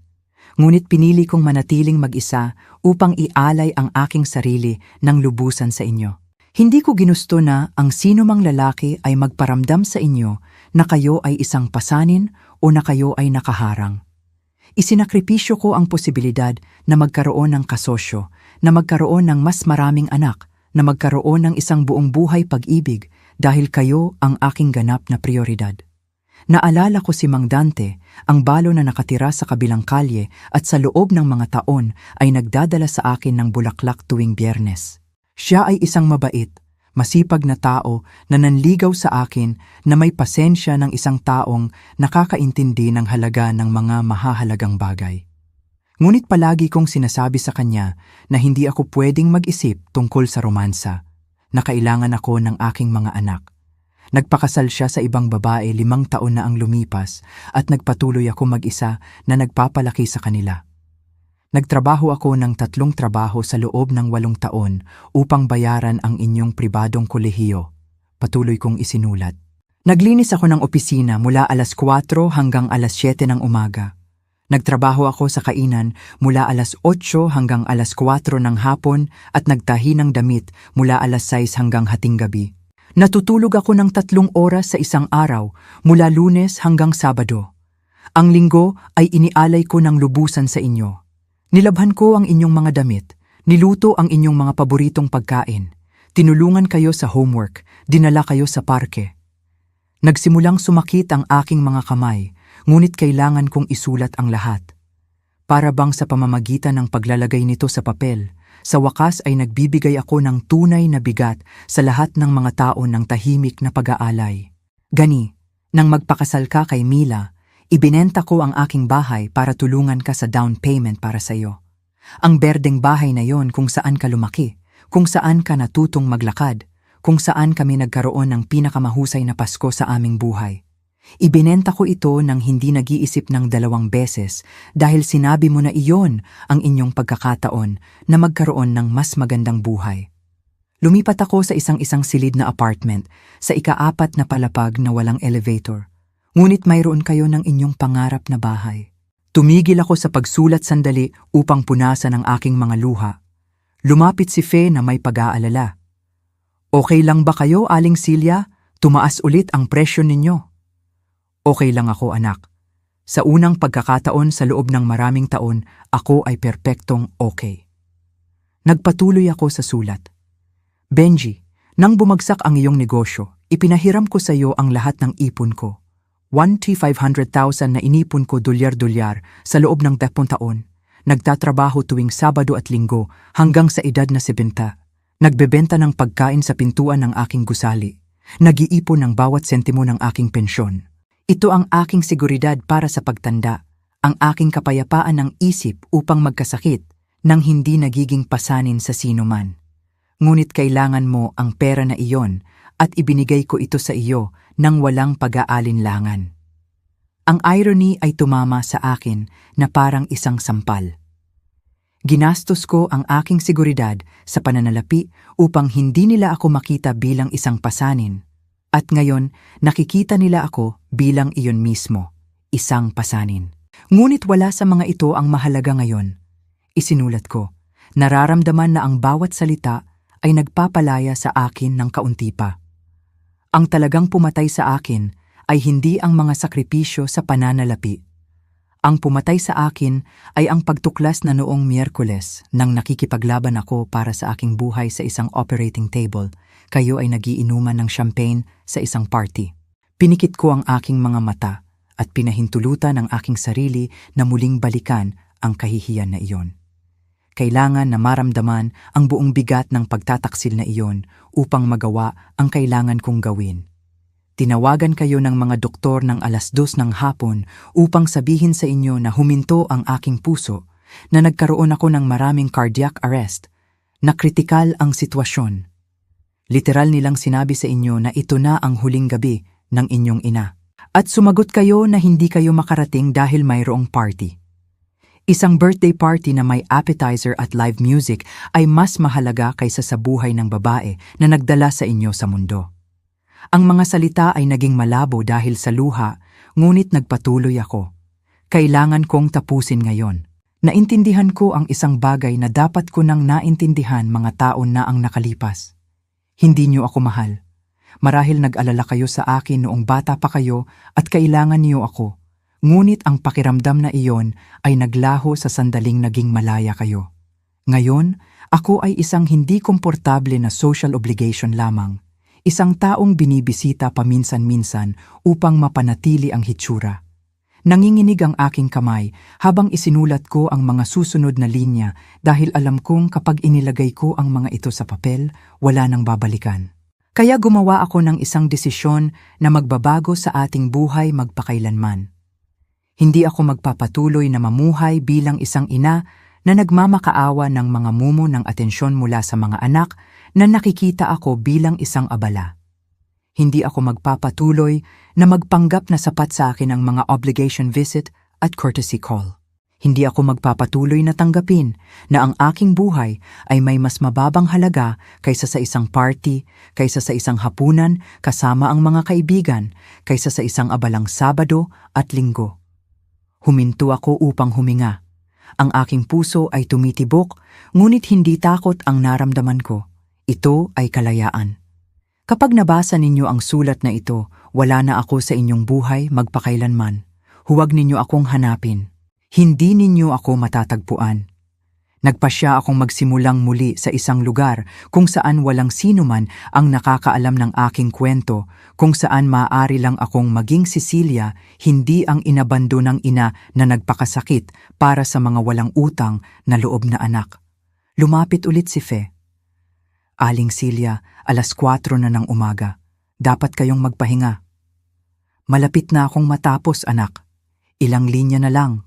Ngunit pinili kong manatiling mag-isa upang ialay ang aking sarili ng lubusan sa inyo. Hindi ko ginusto na ang sinumang lalaki ay magparamdam sa inyo na kayo ay isang pasanin o na kayo ay nakaharang. Isinakripisyo ko ang posibilidad na magkaroon ng kasosyo, na magkaroon ng mas maraming anak, na magkaroon ng isang buong buhay pag-ibig dahil kayo ang aking ganap na prioridad. Naalala ko si Mang Dante, ang balo na nakatira sa kabilang kalye at sa loob ng mga taon ay nagdadala sa akin ng bulaklak tuwing Biyernes. Siya ay isang mabait, masipag na tao na nanligaw sa akin na may pasensya ng isang taong nakakaintindi ng halaga ng mga mahahalagang bagay. Ngunit palagi kong sinasabi sa kanya na hindi ako pwedeng mag-isip tungkol sa romansa, na kailangan ako ng aking mga anak. Nagpakasal siya sa ibang babae 5 taon na ang lumipas at nagpatuloy ako mag-isa na nagpapalaki sa kanila. Nagtrabaho ako ng 3 trabaho sa loob ng 8 taon upang bayaran ang inyong pribadong kolehiyo. Patuloy kong isinulat. Naglinis ako ng opisina mula alas 4 hanggang alas 7 ng umaga. Nagtrabaho ako sa kainan mula alas 8 hanggang alas 4 ng hapon at nagtahi ng damit mula alas 6 hanggang hating gabi. Natutulog ako ng 3 oras sa isang araw mula Lunes hanggang Sabado. Ang Linggo ay inialay ko ng lubusan sa inyo. Nilabhan ko ang inyong mga damit, niluto ang inyong mga paboritong pagkain, tinulungan kayo sa homework, dinala kayo sa parke. Nagsimulang sumakit ang aking mga kamay, ngunit kailangan kong isulat ang lahat. Para bang sa pamamagitan ng paglalagay nito sa papel, sa wakas ay nagbibigay ako ng tunay na bigat sa lahat ng mga tao ng tahimik na pag-aalay. Gani, nang magpakasal ka kay Mila, ibinenta ko ang aking bahay para tulungan ka sa down payment para sa iyo. Ang berdeng bahay na yon kung saan ka lumaki, kung saan ka natutong maglakad, kung saan kami nagkaroon ng pinakamahusay na Pasko sa aming buhay. Ibinenta ko ito nang hindi nag-iisip ng 2 beses dahil sinabi mo na iyon ang inyong pagkakataon na magkaroon ng mas magandang buhay. Lumipat ako sa isang silid na apartment sa ika-4 na palapag na walang elevator. Ngunit mayroon kayo ng inyong pangarap na bahay. Tumigil ako sa pagsulat sandali upang punasan ang aking mga luha. Lumapit si Faye na may pag-aalala. "Okay lang ba kayo, Aling Silya? Tumaas ulit ang presyo ninyo." "Okay lang ako, anak. Sa unang pagkakataon sa loob ng maraming taon, ako ay perpektong okay." Nagpatuloy ako sa sulat. "Benji, nang bumagsak ang iyong negosyo, Ipinahiram ko sa iyo ang lahat ng ipon ko. 1,500,000 na inipon ko dolyar-dolyar sa loob ng 10 taon. Nagtatrabaho tuwing Sabado at Linggo hanggang sa edad na 70. Nagbebenta ng pagkain sa pintuan ng aking gusali. Nag-iipon ng bawat sentimo ng aking pensyon. Ito ang aking seguridad para sa pagtanda, ang aking kapayapaan ng isip upang magkasakit nang hindi nagiging pasanin sa sino man. Ngunit kailangan mo ang pera na iyon at ibinigay ko ito sa iyo nang walang pag-aalinlangan. Ang irony ay tumama sa akin na parang isang sampal. Ginastos ko ang aking seguridad sa pananalapi upang hindi nila ako makita bilang isang pasanin. At ngayon, nakikita nila ako bilang iyon mismo, isang pasanin. Ngunit wala sa mga ito ang mahalaga ngayon. Isinulat ko, nararamdaman na ang bawat salita ay nagpapalaya sa akin ng kaunti pa. Ang talagang pumatay sa akin ay hindi ang mga sakripisyo sa pananalapi. Ang pumatay sa akin ay ang pagtuklas na noong Miyerkules nang nakikipaglaban ako para sa aking buhay sa isang operating table, kayo ay nagiinuman ng champagne sa isang party. Pinikit ko ang aking mga mata at pinahintulutan ang aking sarili na muling balikan ang kahihiyan na iyon. Kailangan na maramdaman ang buong bigat ng pagtataksil na iyon upang magawa ang kailangan kong gawin. Tinawagan kayo ng mga doktor ng 2:00 ng hapon upang sabihin sa inyo na huminto ang aking puso, na nagkaroon ako ng maraming cardiac arrest, na kritikal ang sitwasyon. Literal nilang sinabi sa inyo na ito na ang huling gabi ng inyong ina. At sumagot kayo na hindi kayo makarating dahil mayroong party. Isang birthday party na may appetizer at live music ay mas mahalaga kaysa sa buhay ng babae na nagdala sa inyo sa mundo. Ang mga salita ay naging malabo dahil sa luha, ngunit nagpatuloy ako. Kailangan kong tapusin ngayon. Naintindihan ko ang isang bagay na dapat ko nang naintindihan mga taon na ang nakalipas. Hindi niyo ako mahal. Marahil nag-alala kayo sa akin noong bata pa kayo at kailangan niyo ako. Ngunit ang pakiramdam na iyon ay naglaho sa sandaling naging malaya kayo. Ngayon, ako ay isang hindi komportable na social obligation lamang. Isang taong binibisita paminsan-minsan upang mapanatili ang hitsura. Nanginginig ang aking kamay habang isinulat ko ang mga susunod na linya dahil alam kong kapag inilagay ko ang mga ito sa papel, wala nang babalikan. Kaya gumawa ako ng isang desisyon na magbabago sa ating buhay magpakailanman. Hindi ako magpapatuloy na mamuhay bilang isang ina na nagmamakaawa ng mga mumo ng atensyon mula sa mga anak na nakikita ako bilang isang abala. Hindi ako magpapatuloy na magpanggap na sapat sa akin ang mga obligation visit at courtesy call. Hindi ako magpapatuloy na tanggapin na ang aking buhay ay may mas mababang halaga kaysa sa isang party, kaysa sa isang hapunan kasama ang mga kaibigan, kaysa sa isang abalang Sabado at Linggo. Huminto ako upang huminga. Ang aking puso ay tumitibok, ngunit hindi takot ang naramdaman ko. Ito ay kalayaan. Kapag nabasa ninyo ang sulat na ito, wala na ako sa inyong buhay magpakailanman. Huwag ninyo akong hanapin. Hindi ninyo ako matatagpuan. Nagpasya akong magsimulang muli sa isang lugar kung saan walang sino man ang nakakaalam ng aking kwento, kung saan maaari lang akong maging Cecilia, hindi ang inabando ng ina na nagpakasakit para sa mga walang utang na loob na anak. Lumapit ulit si Fe. Aling Celia, 4:00 na ng umaga. Dapat kayong magpahinga. Malapit na akong matapos, anak. Ilang linya na lang.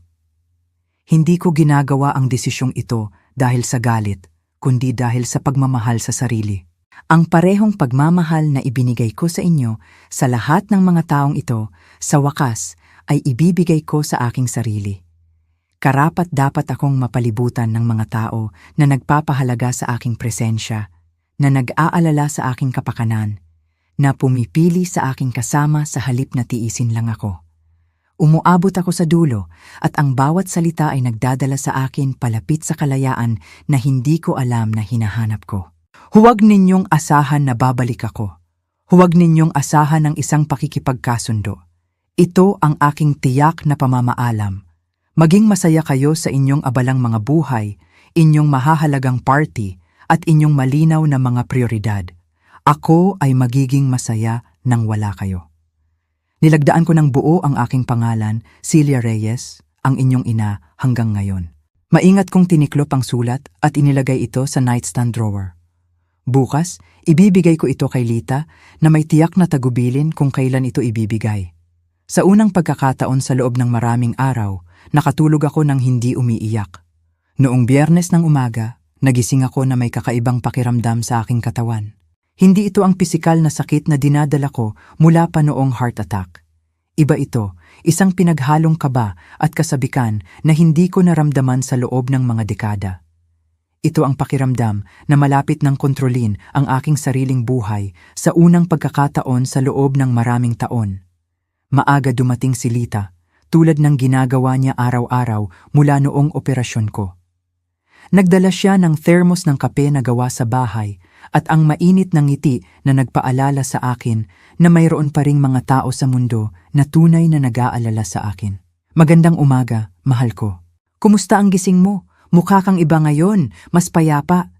Hindi ko ginagawa ang desisyong ito dahil sa galit, kundi dahil sa pagmamahal sa sarili. Ang parehong pagmamahal na ibinigay ko sa inyo sa lahat ng mga taong ito, sa wakas ay ibibigay ko sa aking sarili. Karapat-dapat akong mapalibutan ng mga tao na nagpapahalaga sa aking presensya, na nag-aalala sa aking kapakanan, na pumipili sa aking kasama sa halip na tiisin lang ako. Umuabot ako sa dulo at ang bawat salita ay nagdadala sa akin palapit sa kalayaan na hindi ko alam na hinahanap ko. Huwag ninyong asahan na babalik ako. Huwag ninyong asahan ng isang pakikipagkasundo. Ito ang aking tiyak na pamamaalam. Maging masaya kayo sa inyong abalang mga buhay, inyong mahahalagang party at inyong malinaw na mga prioridad. Ako ay magiging masaya nang wala kayo. Nilagdaan ko ng buo ang aking pangalan, Celia Reyes, ang inyong ina hanggang ngayon. Maingat kong tiniklop ang sulat at inilagay ito sa nightstand drawer. Bukas, ibibigay ko ito kay Lita na may tiyak na tagubilin kung kailan ito ibibigay. Sa unang pagkakataon sa loob ng maraming araw, nakatulog ako ng hindi umiiyak. Noong Biyernes ng umaga, nagising ako na may kakaibang pakiramdam sa aking katawan. Hindi ito ang pisikal na sakit na dinadala ko mula pa noong heart attack. Iba ito, isang pinaghalong kaba at kasabikan na hindi ko naramdaman sa loob ng mga dekada. Ito ang pakiramdam na malapit ng kontrolin ang aking sariling buhay sa unang pagkakataon sa loob ng maraming taon. Maaga dumating si Lita, tulad ng ginagawa niya araw-araw mula noong operasyon ko. Nagdala siya ng thermos ng kape na gawa sa bahay at ang mainit ng ngiti na nagpaalala sa akin na mayroon pa ring mga tao sa mundo na tunay na nag-aalala sa akin. Magandang umaga, mahal ko. Kumusta ang gising mo? Mukha kang iba ngayon, mas payapa.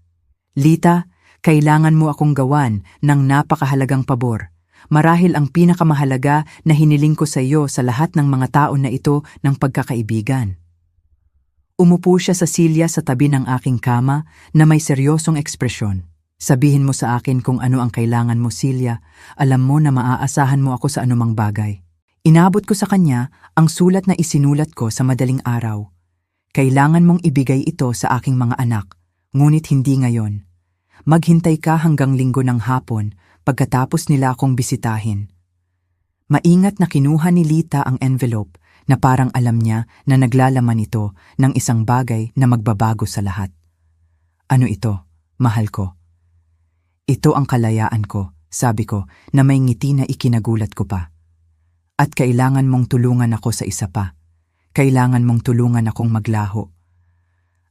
Lita, kailangan mo akong gawan ng napakahalagang pabor. Marahil ang pinakamahalaga na hiniling ko sa iyo sa lahat ng mga taon na ito ng pagkakaibigan. Umupo siya sa silya sa tabi ng aking kama na may seryosong ekspresyon. Sabihin mo sa akin kung ano ang kailangan mo, Celia. Alam mo na maaasahan mo ako sa anumang bagay. Inabot ko sa kanya ang sulat na isinulat ko sa madaling araw. Kailangan mong ibigay ito sa aking mga anak, ngunit hindi ngayon. Maghintay ka hanggang linggo ng hapon pagkatapos nila akong bisitahin. Maingat na kinuha ni Lita ang envelope na parang alam niya na naglalaman ito ng isang bagay na magbabago sa lahat. Ano ito, mahal ko? Ito ang kalayaan ko, sabi ko na may ngiti na ikinagulat ko pa. At kailangan mong tulungan ako sa isa pa. Kailangan mong tulungan akong maglaho.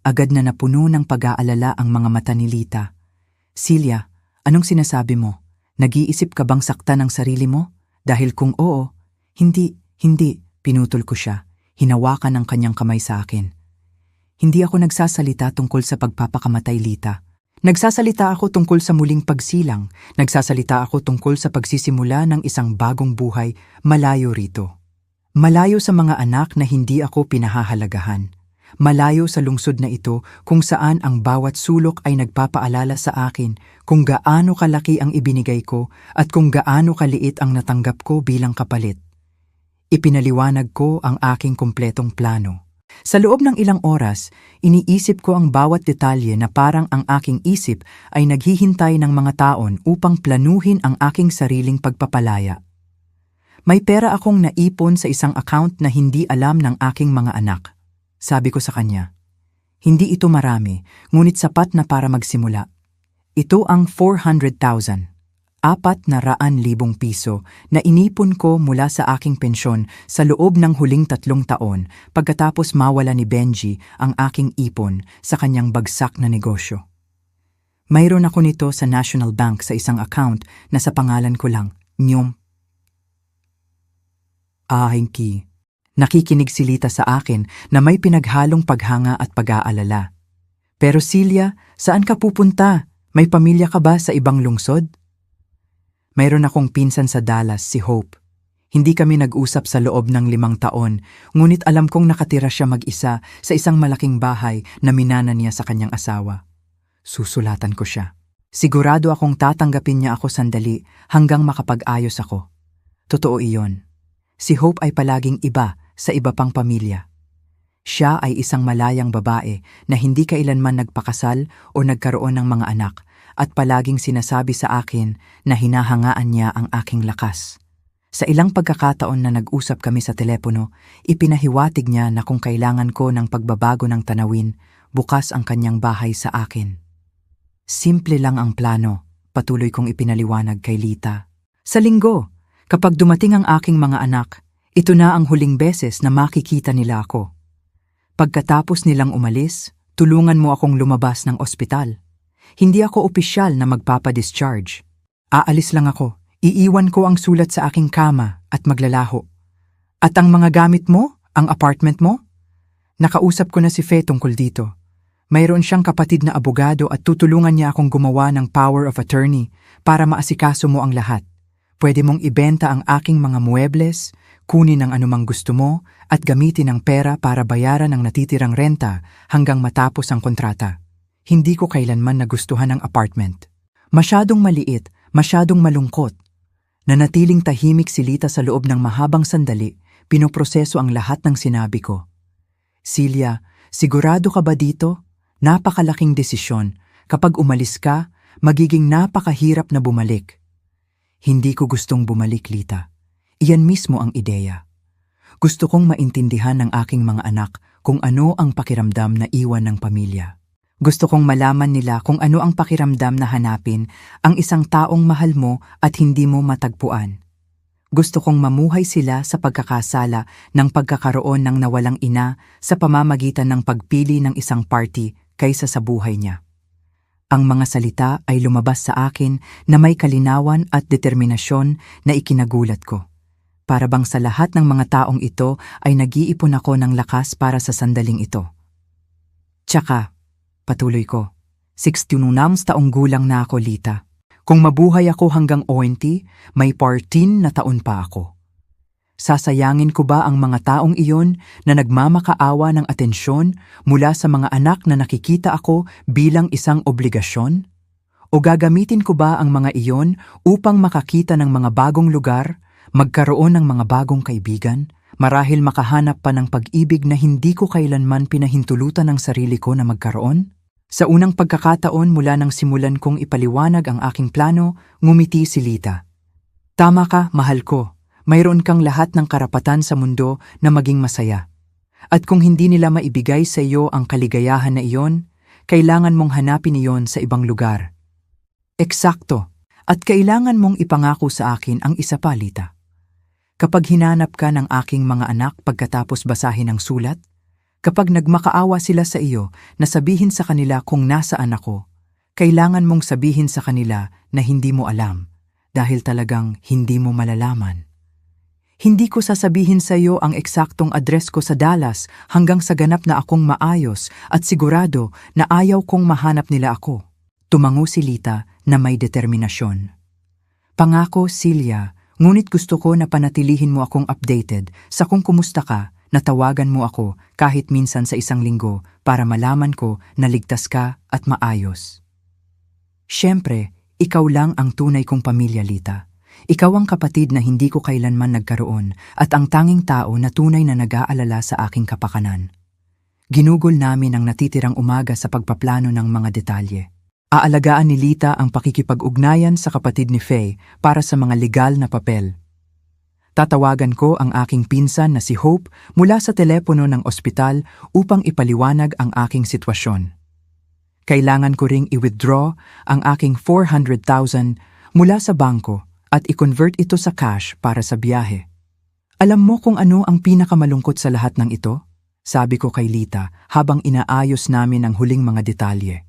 Agad na napuno ng pag-aalala ang mga mata ni Lita. Celia, anong sinasabi mo? Nag-iisip ka bang sakta ng sarili mo? Dahil kung oo, hindi, pinutol ko siya. Hinawakan ang kanyang kamay sa akin. Hindi ako nagsasalita tungkol sa pagpapakamatay, Lita. Nagsasalita ako tungkol sa muling pagsilang. Nagsasalita ako tungkol sa pagsisimula ng isang bagong buhay malayo rito. Malayo sa mga anak na hindi ako pinahahalagahan. Malayo sa lungsod na ito kung saan ang bawat sulok ay nagpapaalala sa akin kung gaano kalaki ang ibinigay ko at kung gaano kaliit ang natanggap ko bilang kapalit. Ipinaliwanag ko ang aking kumpletong plano. Sa loob ng ilang oras, iniisip ko ang bawat detalye na parang ang aking isip ay naghihintay ng mga taon upang planuhin ang aking sariling pagpapalaya. May pera akong naipon sa isang account na hindi alam ng aking mga anak. Sabi ko sa kanya, hindi ito marami, ngunit sapat na para magsimula. Ito ang 400,000, 400,000 piso na inipon ko mula sa aking pensyon sa loob ng huling 3 taon pagkatapos mawala ni Benji ang aking ipon sa kanyang bagsak na negosyo. Mayroon ako nito sa National Bank sa isang account na sa pangalan ko lang, Nyom. Hinki. Nakikinig si Lita sa akin na may pinaghalong paghanga at pag-aalala. Pero Celia, saan ka pupunta? May pamilya ka ba sa ibang lungsod? Mayroon akong pinsan sa Dallas, si Hope. Hindi kami nag-usap sa loob ng 5 taon, ngunit alam kong nakatira siya mag-isa sa isang malaking bahay na minana niya sa kanyang asawa. Susulatan ko siya. Sigurado akong tatanggapin niya ako sandali hanggang makapag-ayos ako. Totoo iyon. Si Hope ay palaging iba sa iba pang pamilya. Siya ay isang malayang babae na hindi kailanman nagpakasal o nagkaroon ng mga anak at palaging sinasabi sa akin na hinahangaan niya ang aking lakas. Sa ilang pagkakataon na nag-usap kami sa telepono, ipinahiwatig niya na kung kailangan ko ng pagbabago ng tanawin, bukas ang kanyang bahay sa akin. Simple lang ang plano, patuloy kong ipinaliwanag kay Lita. Sa linggo, kapag dumating ang aking mga anak, ito na ang huling beses na makikita nila ako. Pagkatapos nilang umalis, tulungan mo akong lumabas ng ospital. Hindi ako opisyal na magpapadischarge. Aalis lang ako, iiwan ko ang sulat sa aking kama at maglalaho. At ang mga gamit mo, ang apartment mo? Nakausap ko na si Fe tungkol dito. Mayroon siyang kapatid na abogado at tutulungan niya akong gumawa ng power of attorney para maasikaso mo ang lahat. Pwede mong ibenta ang aking mga muebles, kunin ang anumang gusto mo, at gamitin ang pera para bayaran ang natitirang renta hanggang matapos ang kontrata. Hindi ko kailanman nagustuhan ang apartment. Masyadong maliit, masyadong malungkot. Nanatiling tahimik si Lita sa loob ng mahabang sandali, pinoproseso ang lahat ng sinabi ko. Silya, sigurado ka ba dito? Napakalaking desisyon. Kapag umalis ka, magiging napakahirap na bumalik. Hindi ko gustong bumalik, Lita. Iyan mismo ang ideya. Gusto kong maintindihan ng aking mga anak kung ano ang pakiramdam na iwan ng pamilya. Gusto kong malaman nila kung ano ang pakiramdam na hanapin ang isang taong mahal mo at hindi mo matagpuan. Gusto kong mamuhay sila sa pagkakasala ng pagkakaroon ng nawalang ina sa pamamagitan ng pagpili ng isang party kaysa sa buhay niya. Ang mga salita ay lumabas sa akin na may kalinawan at determinasyon na ikinagulat ko. Para bang sa lahat ng mga taong ito ay nag-iipon ako ng lakas para sa sandaling ito. Tsaka, patuloy ko, 61 taong gulang na ako, Lita. Kung mabuhay ako hanggang 20, may 14 na taon pa ako. Sasayangin ko ba ang mga taong iyon na nagmamakaawa ng atensyon mula sa mga anak na nakikita ako bilang isang obligasyon? O gagamitin ko ba ang mga iyon upang makakita ng mga bagong lugar, magkaroon ng mga bagong kaibigan, marahil makahanap pa ng pag-ibig na hindi ko kailanman pinahintulutan ng sarili ko na magkaroon? Sa unang pagkakataon mula nang simulan kong ipaliwanag ang aking plano, ngumiti si Lita. Tama ka, mahal ko. Mayroon kang lahat ng karapatan sa mundo na maging masaya. At kung hindi nila maibigay sa iyo ang kaligayahan na iyon, kailangan mong hanapin iyon sa ibang lugar. Eksakto. At kailangan mong ipangako sa akin ang isa pa, Lita. Kapag hinanap ka ng aking mga anak pagkatapos basahin ang sulat, kapag nagmakaawa sila sa iyo na sabihin sa kanila kung nasaan ako, kailangan mong sabihin sa kanila na hindi mo alam dahil talagang hindi mo malalaman. Hindi ko sasabihin sa iyo ang eksaktong address ko sa Dallas hanggang sa ganap na akong maayos at sigurado na ayaw kong mahanap nila ako. Tumango si Lita na may determinasyon. Pangako, Silya, ngunit gusto ko na panatilihin mo akong updated sa kung kumusta ka, natawagan mo ako kahit minsan sa isang linggo para malaman ko na ligtas ka at maayos. Siyempre, ikaw lang ang tunay kong pamilya, Lita. Ikaw ang kapatid na hindi ko kailanman nagkaroon at ang tanging tao na tunay na nag-aalala sa aking kapakanan. Ginugol namin ang natitirang umaga sa pagpaplano ng mga detalye. Aalagaan ni Lita ang pakikipag-ugnayan sa kapatid ni Faye para sa mga legal na papel. Tatawagan ko ang aking pinsan na si Hope mula sa telepono ng ospital upang ipaliwanag ang aking sitwasyon. Kailangan ko ring i-withdraw ang aking 400,000 mula sa bangko at i-convert ito sa cash para sa biyahe. Alam mo kung ano ang pinakamalungkot sa lahat ng ito? Sabi ko kay Lita habang inaayos namin ang huling mga detalye.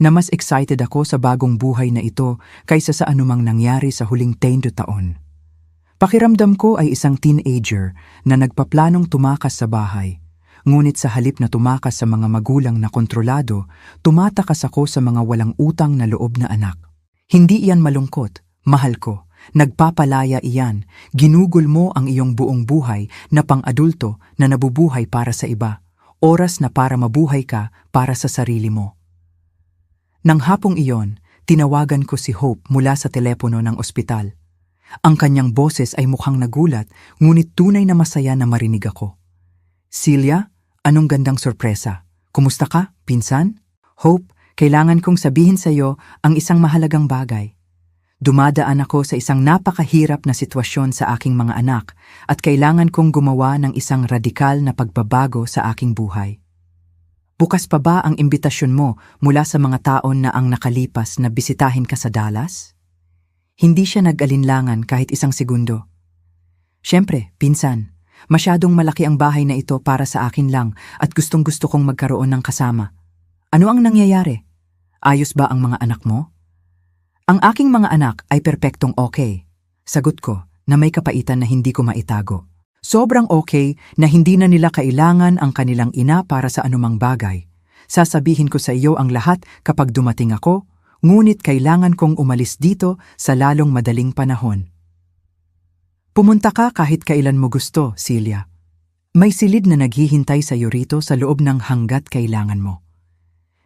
Na mas excited ako sa bagong buhay na ito kaysa sa anumang nangyari sa huling 10 taon. Pakiramdam ko ay isang teenager na nagpaplanong tumakas sa bahay. Ngunit sa halip na tumakas sa mga magulang na kontrolado, tumatakas ako sa mga walang utang na loob na anak. Hindi iyan malungkot, mahal ko. Nagpapalaya iyan. Ginugol mo ang iyong buong buhay na pang-adulto na nabubuhay para sa iba. Oras na para mabuhay ka para sa sarili mo. Nang hapong iyon, tinawagan ko si Hope mula sa telepono ng ospital. Ang kanyang boses ay mukhang nagulat, ngunit tunay na masaya na marinig ako. Silya, anong gandang sorpresa. Kumusta ka, pinsan? Hope, kailangan kong sabihin sa iyo ang isang mahalagang bagay. Dumadaan ako sa isang napakahirap na sitwasyon sa aking mga anak at kailangan kong gumawa ng isang radikal na pagbabago sa aking buhay. Bukas pa ba ang imbitasyon mo mula sa mga taon na ang nakalipas na bisitahin ka sa Dallas? Hindi siya nag-alinlangan kahit isang segundo. Siyempre, pinsan, masyadong malaki ang bahay na ito para sa akin lang at gustong-gusto kong magkaroon ng kasama. Ano ang nangyayari? Ayos ba ang mga anak mo? Ang aking mga anak ay perpektong okay. Sagot ko na may kapaitan na hindi ko maitago. Sobrang okay na hindi na nila kailangan ang kanilang ina para sa anumang bagay. Sasabihin ko sa iyo ang lahat kapag dumating ako, ngunit kailangan kong umalis dito sa lalong madaling panahon. Pumunta ka kahit kailan mo gusto, Celia. May silid na naghihintay sa iyo rito sa loob ng hanggat kailangan mo.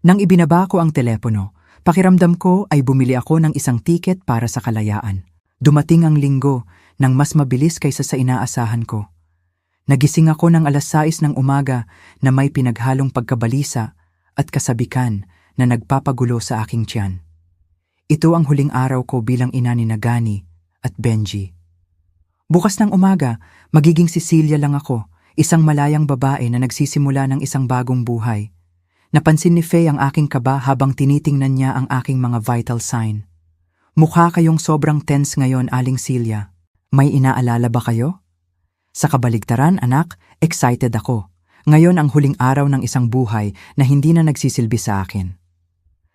Nang ibinaba ko ang telepono, pakiramdam ko ay bumili ako ng isang tiket para sa kalayaan. Dumating ang linggo nang mas mabilis kaysa sa inaasahan ko. Nagising ako ng 6:00 ng umaga na may pinaghalong pagkabalisa at kasabikan na nagpapagulo sa aking tiyan. Ito ang huling araw ko bilang ina ni Gani at Benji. Bukas ng umaga, magiging si Celia lang ako, isang malayang babae na nagsisimula ng isang bagong buhay. Napansin ni Faye ang aking kaba habang tinitingnan niya ang aking mga vital sign. Mukha kayong sobrang tense ngayon, Aling Celia. May inaalala ba kayo? Sa kabaligtaran, anak, excited ako. Ngayon ang huling araw ng isang buhay na hindi na nagsisilbi sa akin.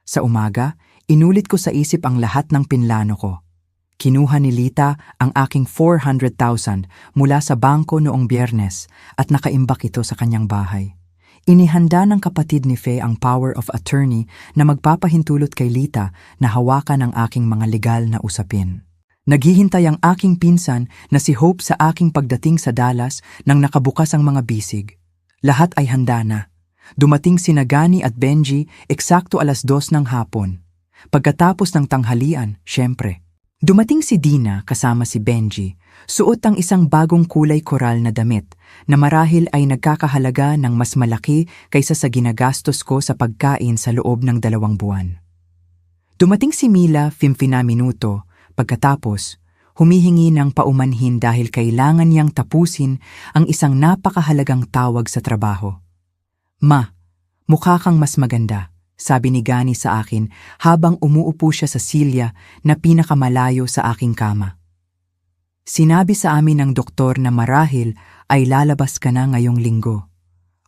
Sa umaga, inulit ko sa isip ang lahat ng pinlano ko. Kinuha ni Lita ang aking 400,000 mula sa bangko noong Biyernes at nakaimbak ito sa kanyang bahay. Inihanda ng kapatid ni Faye ang power of attorney na magpapahintulot kay Lita na hawakan ang aking mga legal na usapin. Naghihintay ang aking pinsan na si Hope sa aking pagdating sa Dallas nang nakabukas ang mga bisig. Lahat ay handa na. Dumating sina Gani at Benji eksakto 2:00 ng hapon. Pagkatapos ng tanghalian, syempre. Dumating si Dina kasama si Benji, suot ang isang bagong kulay koral na damit na marahil ay nagkakahalaga ng mas malaki kaysa sa ginagastos ko sa pagkain sa loob ng 2 buwan. Dumating si Mila 15 minuto, pagkatapos humihingi ng paumanhin dahil kailangan niyang tapusin ang isang napakahalagang tawag sa trabaho. Ma, mukha kang mas maganda, sabi ni Gani sa akin habang umuupo siya sa silya na pinakamalayo sa aking kama. Sinabi sa amin ng doktor na marahil ay lalabas ka na ngayong linggo.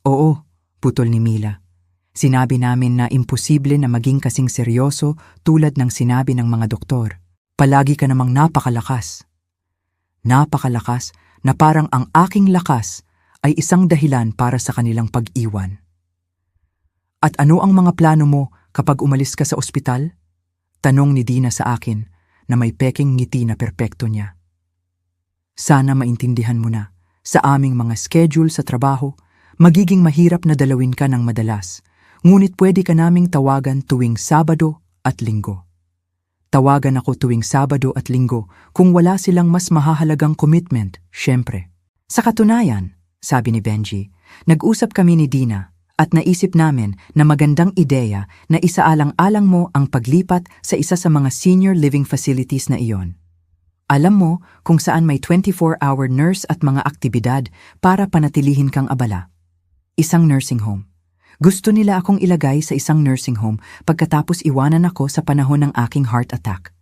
Oo, putol ni Mila. Sinabi namin na imposible na maging kasing seryoso tulad ng sinabi ng mga doktor. Palagi ka namang napakalakas. Napakalakas na parang ang aking lakas ay isang dahilan para sa kanilang pag-iwan. At ano ang mga plano mo kapag umalis ka sa ospital? Tanong ni Dina sa akin na may peking ngiti na perpekto niya. Sana maintindihan mo na, sa aming mga schedule sa trabaho, magiging mahirap na dalawin ka ng madalas, ngunit pwede ka naming tawagan tuwing Sabado at Linggo. Tawagan ako tuwing Sabado at Linggo kung wala silang mas mahahalagang commitment, syempre. Sa katunayan, sabi ni Benji, nag-usap kami ni Dina at naisip namin na magandang ideya na isaalang-alang mo ang paglipat sa isa sa mga senior living facilities na iyon. Alam mo kung saan may 24-hour nurse at mga aktibidad para panatilihin kang abala. Isang nursing home. Gusto nila akong ilagay sa isang nursing home pagkatapos iwanan ako sa panahon ng aking heart attack.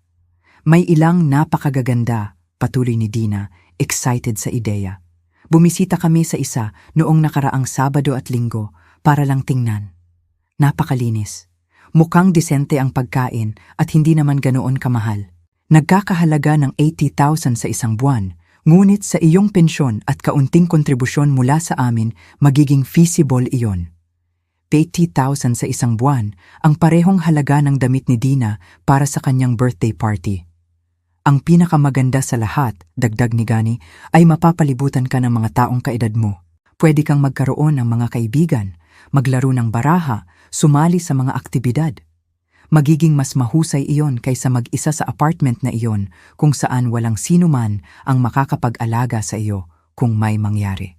May ilang napakagaganda, patuloy ni Dina, excited sa ideya. Bumisita kami sa isa noong nakaraang Sabado at Linggo para lang tingnan. Napakalinis. Mukhang disente ang pagkain at hindi naman ganoon kamahal. Nagkakahalaga ng 80,000 sa isang buwan, ngunit sa iyong pensyon at kaunting kontribusyon mula sa amin, magiging feasible iyon. 80,000 sa isang buwan, ang parehong halaga ng damit ni Dina para sa kanyang birthday party. Ang pinakamaganda sa lahat, dagdag ni Gani, ay mapapalibutan ka ng mga taong kaedad mo. Pwede kang magkaroon ng mga kaibigan, maglaro ng baraha, sumali sa mga aktibidad. Magiging mas mahusay iyon kaysa mag-isa sa apartment na iyon kung saan walang sino man ang makakapag-alaga sa iyo kung may mangyari.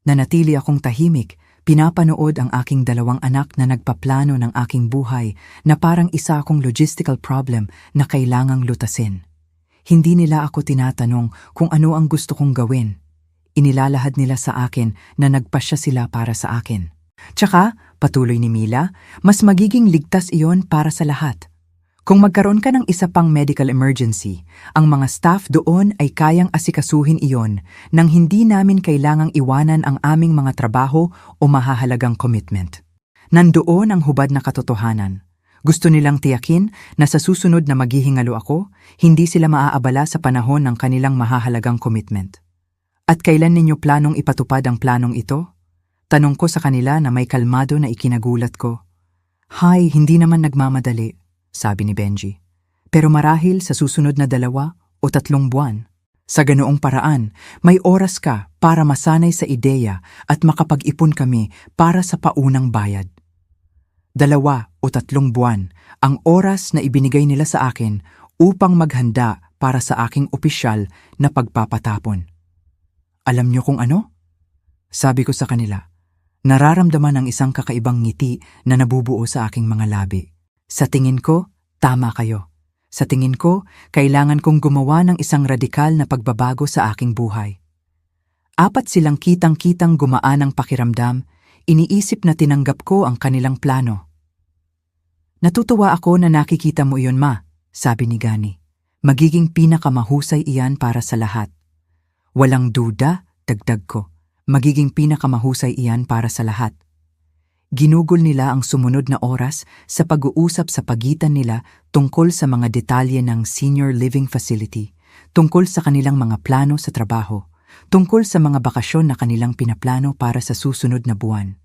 Nanatili akong tahimik, pinapanood ang aking 2 anak na nagpaplano ng aking buhay na parang isa akong logistical problem na kailangang lutasin. Hindi nila ako tinatanong kung ano ang gusto kong gawin. Inilalahad nila sa akin na nagpasya sila para sa akin. Tsaka, patuloy ni Mila, mas magiging ligtas iyon para sa lahat. Kung magkaroon ka ng isa pang medical emergency, ang mga staff doon ay kayang asikasuhin iyon nang hindi namin kailangang iwanan ang aming mga trabaho o mahahalagang commitment. Nandoon ang hubad na katotohanan. Gusto nilang tiyakin na sa susunod na maghihingalo ako, hindi sila maaabala sa panahon ng kanilang mahahalagang commitment. At kailan ninyo planong ipatupad ang planong ito? Tanong ko sa kanila na may kalmado na ikinagulat ko. Hay, hindi naman nagmamadali, sabi ni Benji. Pero marahil sa susunod na 2 o 3 buwan. Sa ganoong paraan, may oras ka para masanay sa ideya at makapag-ipon kami para sa paunang bayad. 2 o 3 buwan ang oras na ibinigay nila sa akin upang maghanda para sa aking opisyal na pagpapatapon. Alam niyo kung ano? Sabi ko sa kanila, nararamdaman ang isang kakaibang ngiti na nabubuo sa aking mga labi. Sa tingin ko, tama kayo. Sa tingin ko, kailangan kong gumawa ng isang radikal na pagbabago sa aking buhay. 4 silang kitang-kitang gumaan ang pakiramdam, iniisip na tinanggap ko ang kanilang plano. Natutuwa ako na nakikita mo iyon, Ma, sabi ni Gani. Magiging pinakamahusay iyan para sa lahat. Walang duda, dagdag ko. Magiging pinakamahusay iyan para sa lahat. Ginugol nila ang sumunod na oras sa pag-uusap sa pagitan nila tungkol sa mga detalye ng senior living facility, tungkol sa kanilang mga plano sa trabaho, tungkol sa mga bakasyon na kanilang pinaplano para sa susunod na buwan.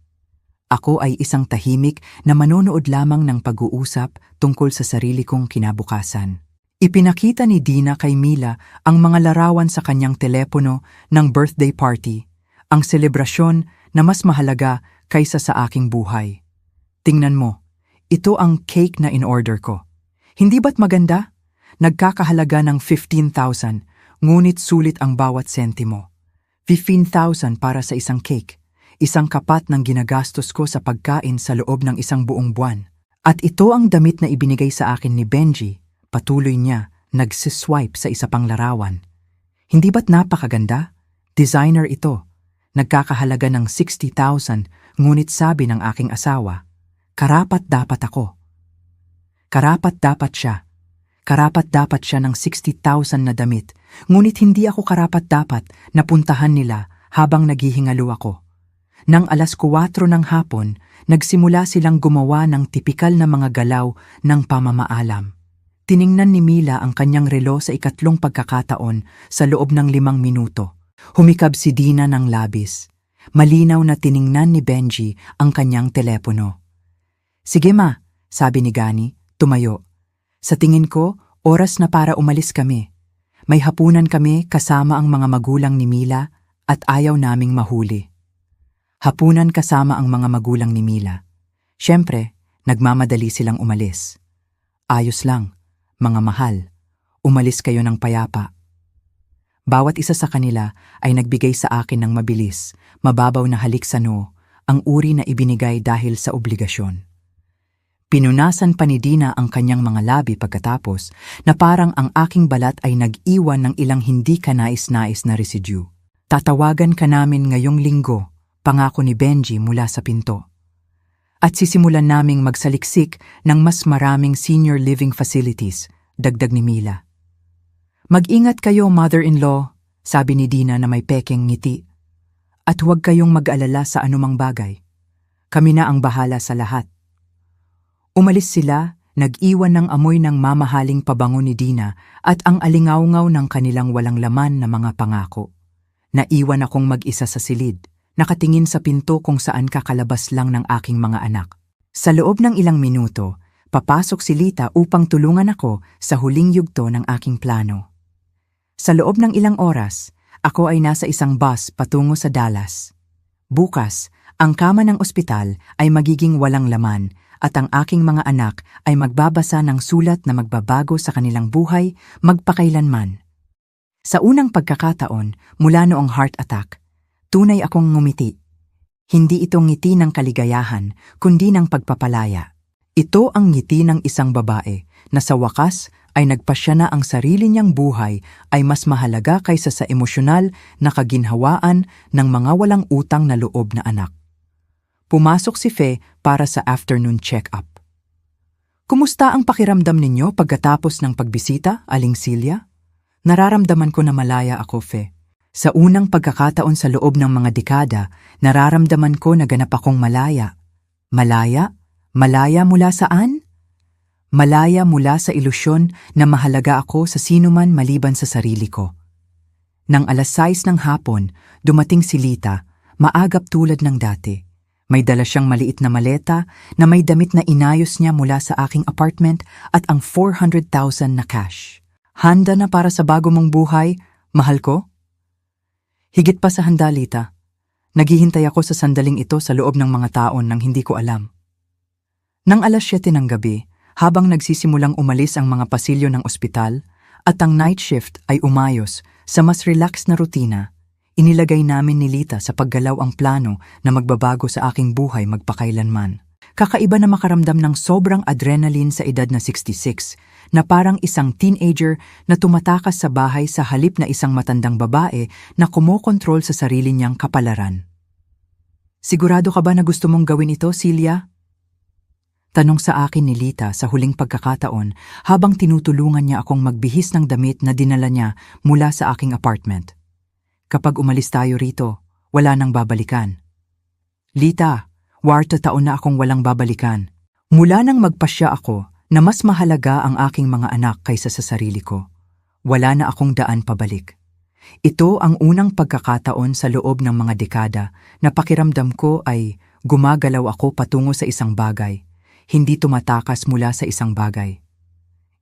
Ako ay isang tahimik na manonood lamang ng pag-uusap tungkol sa sarili kong kinabukasan. Ipinakita ni Dina kay Mila ang mga larawan sa kanyang telepono ng birthday party, ang selebrasyon na mas mahalaga kaysa sa aking buhay. Tingnan mo, ito ang cake na in-order ko. Hindi ba't maganda? Nagkakahalaga ng 15,000, ngunit sulit ang bawat sentimo. 15,000 para sa isang cake, isang kapat ng ginagastos ko sa pagkain sa loob ng isang buong buwan. At ito ang damit na ibinigay sa akin ni Benji, patuloy niya, nagsiswipe sa isa pang larawan. Hindi ba't napakaganda? Designer ito. Nagkakahalaga ng 60,000, ngunit sabi ng aking asawa, karapat-dapat ako. Karapat-dapat siya. Karapat-dapat siya ng 60,000 na damit, ngunit hindi ako karapat-dapat na puntahan nila habang naghihingalo ako. Nang 4:00 ng hapon, nagsimula silang gumawa ng tipikal na mga galaw ng pamamaalam. Tiningnan ni Mila ang kanyang relo sa 3 pagkakataon sa loob ng 5 minuto. Humikab si Dina ng labis. Malinaw na tiningnan ni Benji ang kanyang telepono. Sige ma, sabi ni Gani, tumayo. Sa tingin ko, oras na para umalis kami. May hapunan kami kasama ang mga magulang ni Mila at ayaw naming mahuli. Hapunan kasama ang mga magulang ni Mila. Siyempre, nagmamadali silang umalis. Ayos lang, mga mahal. Umalis kayo ng payapa. Bawat isa sa kanila ay nagbigay sa akin ng mabilis, mababaw na halik sa noo, ang uri na ibinigay dahil sa obligasyon. Pinunasan pa ni Dina ang kanyang mga labi pagkatapos na parang ang aking balat ay nag-iwan ng ilang hindi kanais-nais na residue. Tatawagan ka namin ngayong linggo, pangako ni Benji mula sa pinto. At sisimulan naming magsaliksik ng mas maraming senior living facilities, dagdag ni Mila. Mag-ingat kayo, mother-in-law, sabi ni Dina na may pekeng ngiti. At huwag kayong mag-alala sa anumang bagay. Kami na ang bahala sa lahat. Umalis sila, nag-iwan ng amoy ng mamahaling pabango ni Dina at ang alingawngaw ng kanilang walang laman na mga pangako. Naiwan akong mag-isa sa silid, nakatingin sa pinto kung saan kakalabas lang ng aking mga anak. Sa loob ng ilang minuto, papasok si Lita upang tulungan ako sa huling yugto ng aking plano. Sa loob ng ilang oras, ako ay nasa isang bus patungo sa Dallas. Bukas, ang kama ng ospital ay magiging walang laman at ang aking mga anak ay magbabasa ng sulat na magbabago sa kanilang buhay magpakailanman. Sa unang pagkakataon, mula noong heart attack, tunay akong ngumiti. Hindi ito ngiti ng kaligayahan, kundi ng pagpapalaya. Ito ang ngiti ng isang babae na sa wakas ay nagpasya na ang sarili niyang buhay ay mas mahalaga kaysa sa emosyonal na kaginhawaan ng mga walang utang na loob na anak. Pumasok si Fe para sa afternoon check-up. Kumusta ang pakiramdam ninyo pagkatapos ng pagbisita, Aling Silya? Nararamdaman ko na malaya ako, Fe. Sa unang pagkakataon sa loob ng mga dekada, nararamdaman ko na ganap akong malaya. Malaya? Malaya mula saan? Malaya mula sa ilusyon na mahalaga ako sa sinuman maliban sa sarili ko. Nang 6:00 ng hapon, dumating si Lita, maagap tulad ng dati. May dala siyang maliit na maleta na may damit na inayos niya mula sa aking apartment at ang 400,000 na cash. Handa na para sa bago mong buhay, Mahal ko? Higit pa sa handa, Lita. Naghihintay ako sa sandaling ito sa loob ng mga taon nang hindi ko alam. Nang 7:00 ng gabi, habang nagsisimulang umalis ang mga pasilyo ng ospital at ang night shift ay umayos sa mas relaxed na rutina, inilagay namin ni Lita sa paggalaw ang plano na magbabago sa aking buhay magpakailanman. Kakaiba na makaramdam ng sobrang adrenaline sa edad na 66, na parang isang teenager na tumatakas sa bahay sa halip na isang matandang babae na kumokontrol sa sarili niyang kapalaran. Sigurado ka ba na gusto mong gawin ito, Celia? Tanong sa akin ni Lita sa huling pagkakataon habang tinutulungan niya akong magbihis ng damit na dinala niya mula sa aking apartment. Kapag umalis tayo rito, wala nang babalikan. Lita, warta taon na akong walang babalikan. Mula nang magpasya ako na mas mahalaga ang aking mga anak kaysa sa sarili ko, wala na akong daan pabalik. Ito ang unang pagkakataon sa loob ng mga dekada na pakiramdam ko ay gumagalaw ako patungo sa isang bagay, hindi tumatakas mula sa isang bagay.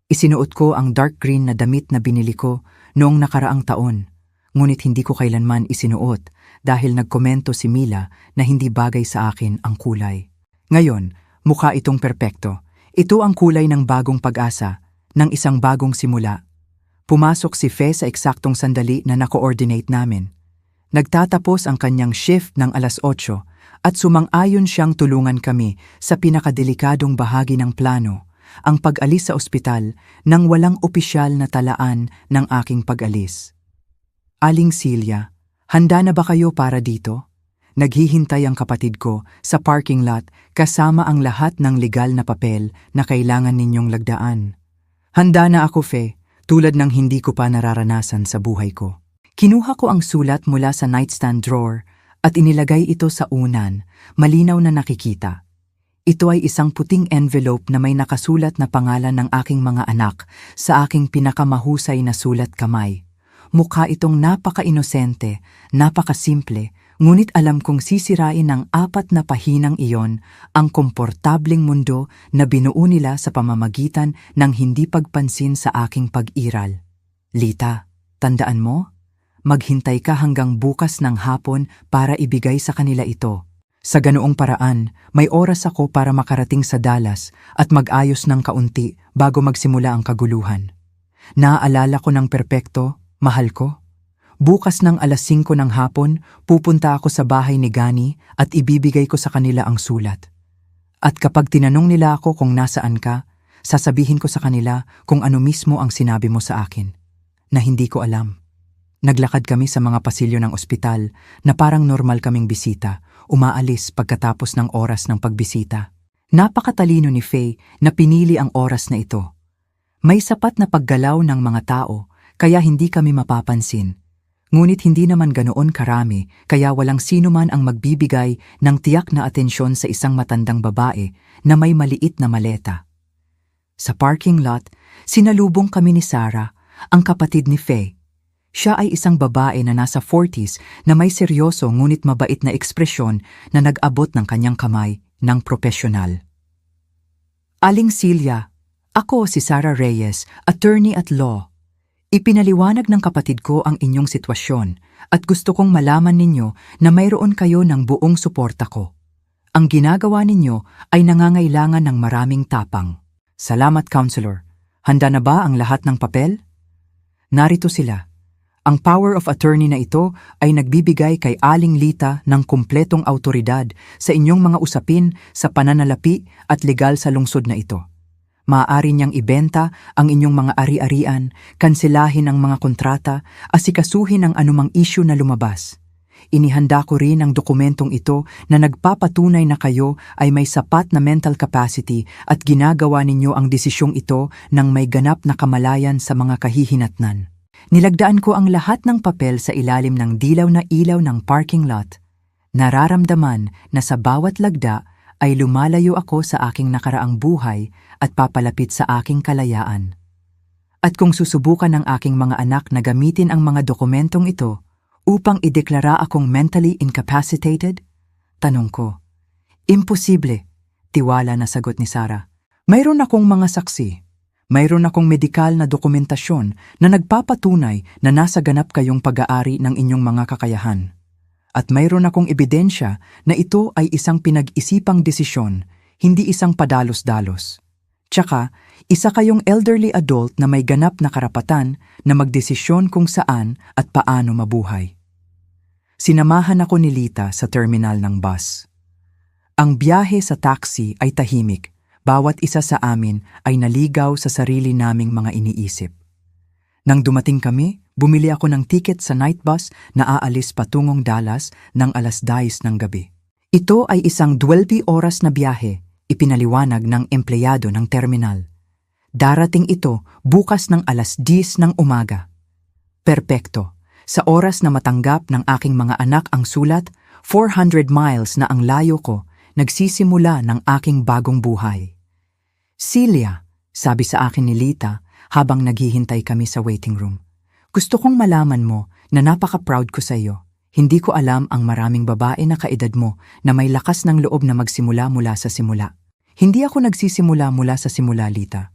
Isinuot ko ang dark green na damit na binili ko noong nakaraang taon, ngunit hindi ko kailanman isinuot dahil nagkomento si Mila na hindi bagay sa akin ang kulay. Ngayon, mukha itong perpekto. Ito ang kulay ng bagong pag-asa, ng isang bagong simula. Pumasok si Fe sa eksaktong sandali na na-coordinate namin. Nagtatapos ang kanyang shift ng 8:00 at sumang-ayon siyang tulungan kami sa pinakadelikadong bahagi ng plano, ang pag-alis sa ospital nang walang opisyal na talaan ng aking pag-alis. Aling Celia, handa na ba kayo para dito? Naghihintay ang kapatid ko sa parking lot kasama ang lahat ng legal na papel na kailangan ninyong lagdaan. Handa na ako, Fe, tulad ng hindi ko pa nararanasan sa buhay ko. Kinuha ko ang sulat mula sa nightstand drawer at inilagay ito sa unan, malinaw na nakikita. Ito ay isang puting envelope na may nakasulat na pangalan ng aking mga anak sa aking pinakamahusay na sulat kamay. Mukha itong napaka-inosente, napaka-simple, ngunit alam kong sisirain ng 4 na pahinang iyon ang komportableng mundo na binuo nila sa pamamagitan ng hindi pagpansin sa aking pag-iral. Lita, tandaan mo? Maghintay ka hanggang bukas ng hapon para ibigay sa kanila ito. Sa ganoong paraan, may oras ako para makarating sa Dallas at mag-ayos ng kaunti bago magsimula ang kaguluhan. Naaalala ko ng perpekto, mahal ko. Bukas ng 5:00 ng hapon, pupunta ako sa bahay ni Gani at ibibigay ko sa kanila ang sulat. At kapag tinanong nila ako kung nasaan ka, sasabihin ko sa kanila kung ano mismo ang sinabi mo sa akin, na hindi ko alam. Naglakad kami sa mga pasilyo ng ospital na parang normal kaming bisita, umaalis pagkatapos ng oras ng pagbisita. Napakatalino ni Faye na pinili ang oras na ito. May sapat na paggalaw ng mga tao kaya hindi kami mapapansin. Ngunit hindi naman ganoon karami kaya walang sino man ang magbibigay ng tiyak na atensyon sa isang matandang babae na may maliit na maleta. Sa parking lot, sinalubong kami ni Sarah, ang kapatid ni Faye. Siya ay isang babae na nasa 40s na may seryoso ngunit mabait na ekspresyon na nag-abot ng kanyang kamay ng propesyonal. Aling Celia, ako si Sarah Reyes, attorney at law. Ipinaliwanag ng kapatid ko ang inyong sitwasyon at gusto kong malaman ninyo na mayroon kayo ng buong suporta ko. Ang ginagawa ninyo ay nangangailangan ng maraming tapang. Salamat, Counselor. Handa na ba ang lahat ng papel? Narito sila. Ang power of attorney na ito ay nagbibigay kay Aling Lita ng kumpletong autoridad sa inyong mga usapin sa pananalapi at legal sa lungsod na ito. Maaari niyang ibenta ang inyong mga ari-arian, kanselahin ang mga kontrata, asikasuhin ang anumang issue na lumabas. Inihanda ko rin ang dokumentong ito na nagpapatunay na kayo ay may sapat na mental capacity at ginagawa ninyo ang desisyong ito ng may ganap na kamalayan sa mga kahihinatnan. Nilagdaan ko ang lahat ng papel sa ilalim ng dilaw na ilaw ng parking lot. Nararamdaman na sa bawat lagda ay lumalayo ako sa aking nakaraang buhay at papalapit sa aking kalayaan. At kung susubukan ng aking mga anak na gamitin ang mga dokumentong ito upang ideklara akong mentally incapacitated, tanong ko, imposible, tiwala na sagot ni Sarah. Mayroon akong mga saksi. Mayroon akong medikal na dokumentasyon na nagpapatunay na nasa ganap kayong pag-aari ng inyong mga kakayahan. At mayroon akong ebidensya na ito ay isang pinag-isipang desisyon, hindi isang padalos-dalos. Tsaka, isa kayong elderly adult na may ganap na karapatan na magdesisyon kung saan at paano mabuhay. Sinamahan ako ni Lita sa terminal ng bus. Ang biyahe sa taxi ay tahimik. Bawat isa sa amin ay naligaw sa sarili naming mga iniisip. Nang dumating kami, bumili ako ng ticket sa night bus na aalis patungong Dallas ng 10:00 ng gabi. Ito ay isang 12 oras na biyahe, ipinaliwanag ng empleyado ng terminal. Darating ito bukas ng 10:00 ng umaga. Perpekto. Sa oras na matanggap ng aking mga anak ang sulat, 400 miles na ang layo ko, nagsisimula ng aking bagong buhay. Celia, sabi sa akin ni Lita habang naghihintay kami sa waiting room. Gusto kong malaman mo na napaka-proud ko sa iyo. Hindi ko alam ang maraming babae na kaedad mo na may lakas ng loob na magsimula mula sa simula. Hindi ako nagsisimula mula sa simula, Lita.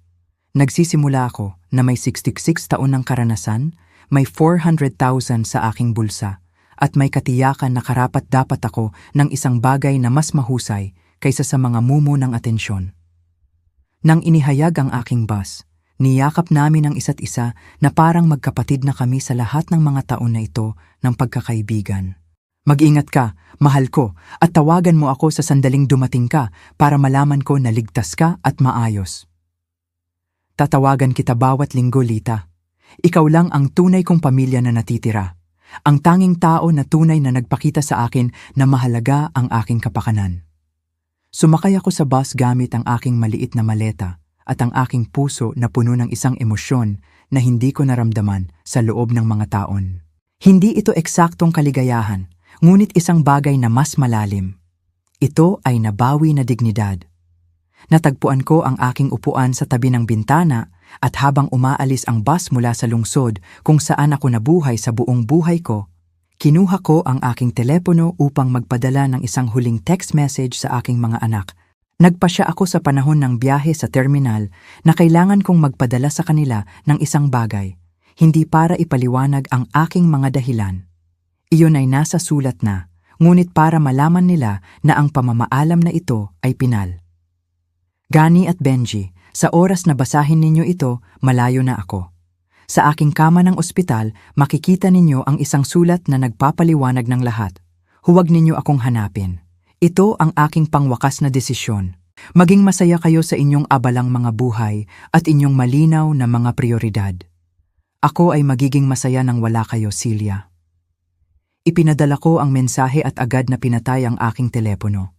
Nagsisimula ako na may 66 taon ng karanasan, may 400,000 sa aking bulsa, at may katiyakan na karapat-dapat ako ng isang bagay na mas mahusay kaysa sa mga mumo ng atensyon. Nang inihayag ang aking bus, niyakap namin ang isa't isa na parang magkapatid na kami sa lahat ng mga taon na ito ng pagkakaibigan. Mag-ingat ka, mahal ko, at tawagan mo ako sa sandaling dumating ka para malaman ko na ligtas ka at maayos. Tatawagan kita bawat linggo, Lita. Ikaw lang ang tunay kong pamilya na natitira. Ang tanging tao na tunay na nagpakita sa akin na mahalaga ang aking kapakanan. Sumakay ako sa bus gamit ang aking maliit na maleta at ang aking puso na puno ng isang emosyon na hindi ko naramdaman sa loob ng mga taon. Hindi ito eksaktong kaligayahan, ngunit isang bagay na mas malalim. Ito ay nabawi na dignidad. Natagpuan ko ang aking upuan sa tabi ng bintana at habang umaalis ang bus mula sa lungsod kung saan ako nabuhay sa buong buhay ko, kinuha ko ang aking telepono upang magpadala ng isang huling text message sa aking mga anak. Nagpasya ako sa panahon ng biyahe sa terminal na kailangan kong magpadala sa kanila ng isang bagay, hindi para ipaliwanag ang aking mga dahilan. Iyon ay nasa sulat na, ngunit para malaman nila na ang pamamaalam na ito ay pinal. Gani at Benji, sa oras na basahin ninyo ito, malayo na ako. Sa aking kama ng ospital, makikita ninyo ang isang sulat na nagpapaliwanag ng lahat. Huwag ninyo akong hanapin. Ito ang aking pangwakas na desisyon. Maging masaya kayo sa inyong abalang mga buhay at inyong malinaw na mga prioridad. Ako ay magiging masaya nang wala kayo, Celia. Ipinadala ko ang mensahe at agad na pinatay ang aking telepono.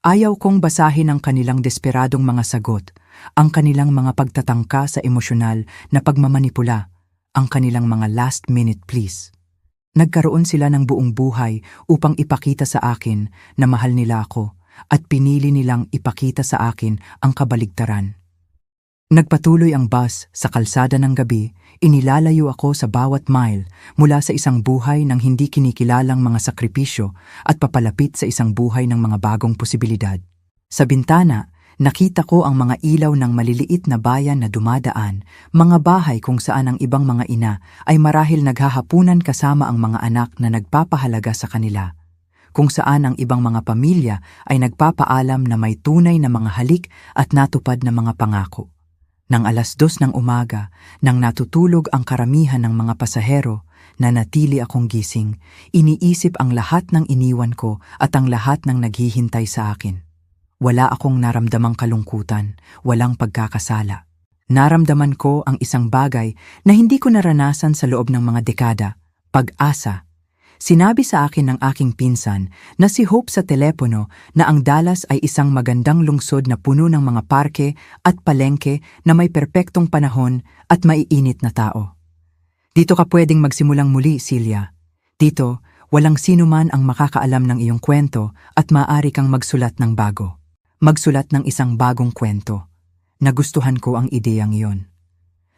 Ayaw kong basahin ang kanilang desperadong mga sagot, ang kanilang mga pagtatangka sa emosyonal na pagmamanipula, ang kanilang mga last-minute pleas. Nagkaroon sila ng buong buhay upang ipakita sa akin na mahal nila ako at pinili nilang ipakita sa akin ang kabaligtaran. Nagpatuloy ang bus sa kalsada ng gabi, inilalayo ako sa bawat mile mula sa isang buhay ng hindi kinikilalang mga sakripisyo at papalapit sa isang buhay ng mga bagong posibilidad. Sa bintana, nakita ko ang mga ilaw ng maliliit na bayan na dumadaan, mga bahay kung saan ang ibang mga ina ay marahil naghahapunan kasama ang mga anak na nagpapahalaga sa kanila, kung saan ang ibang mga pamilya ay nagpapaalam na may tunay na mga halik at natupad na mga pangako. Nang 2:00 ng umaga, nang natutulog ang karamihan ng mga pasahero, nanatili akong gising, iniisip ang lahat ng iniwan ko at ang lahat ng naghihintay sa akin. Wala akong naramdamang kalungkutan, walang pagkakasala. Naramdaman ko ang isang bagay na hindi ko naranasan sa loob ng mga dekada, pag-asa. Sinabi sa akin ng aking pinsan na si Hope sa telepono na ang Dallas ay isang magandang lungsod na puno ng mga parke at palengke na may perpektong panahon at maiinit na tao. Dito ka pwedeng magsimulang muli, Celia. Dito, walang sino man ang makakaalam ng iyong kwento at maaari kang magsulat ng bago. Magsulat ng isang bagong kwento. Nagustuhan ko ang ideyang iyon.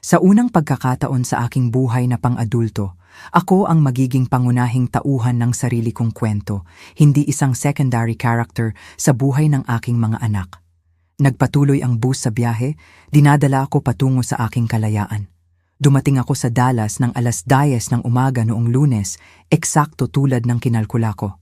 Sa unang pagkakataon sa aking buhay na pang-adulto, ako ang magiging pangunahing tauhan ng sarili kong kwento, hindi isang secondary character sa buhay ng aking mga anak. Nagpatuloy ang bus sa biyahe, dinadala ako patungo sa aking kalayaan. Dumating ako sa Dallas ng 10:10 ng umaga noong Lunes, eksakto tulad ng kinalkula ko.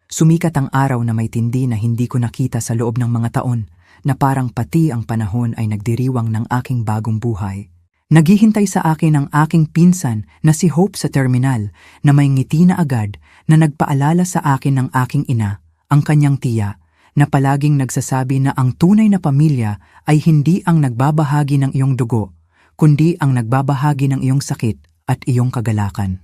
Sumikat ang araw na may tindi na hindi ko nakita sa loob ng mga taon, na parang pati ang panahon ay nagdiriwang ng aking bagong buhay. Naghihintay sa akin ang aking pinsan na si Hope sa terminal na may ngiti na agad na nagpaalala sa akin ng aking ina, ang kanyang tiya, na palaging nagsasabi na ang tunay na pamilya ay hindi ang nagbabahagi ng iyong dugo, kundi ang nagbabahagi ng iyong sakit at iyong kagalakan.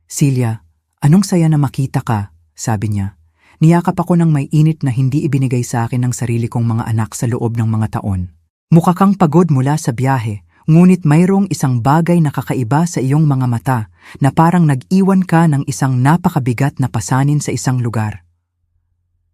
Celia, anong saya na makita ka, sabi niya. Niyakap ako ng may init na hindi ibinigay sa akin ng sarili kong mga anak sa loob ng mga taon. Mukha kang pagod mula sa biyahe, ngunit mayroong isang bagay na kakaiba sa iyong mga mata na parang nag-iwan ka ng isang napakabigat na pasanin sa isang lugar.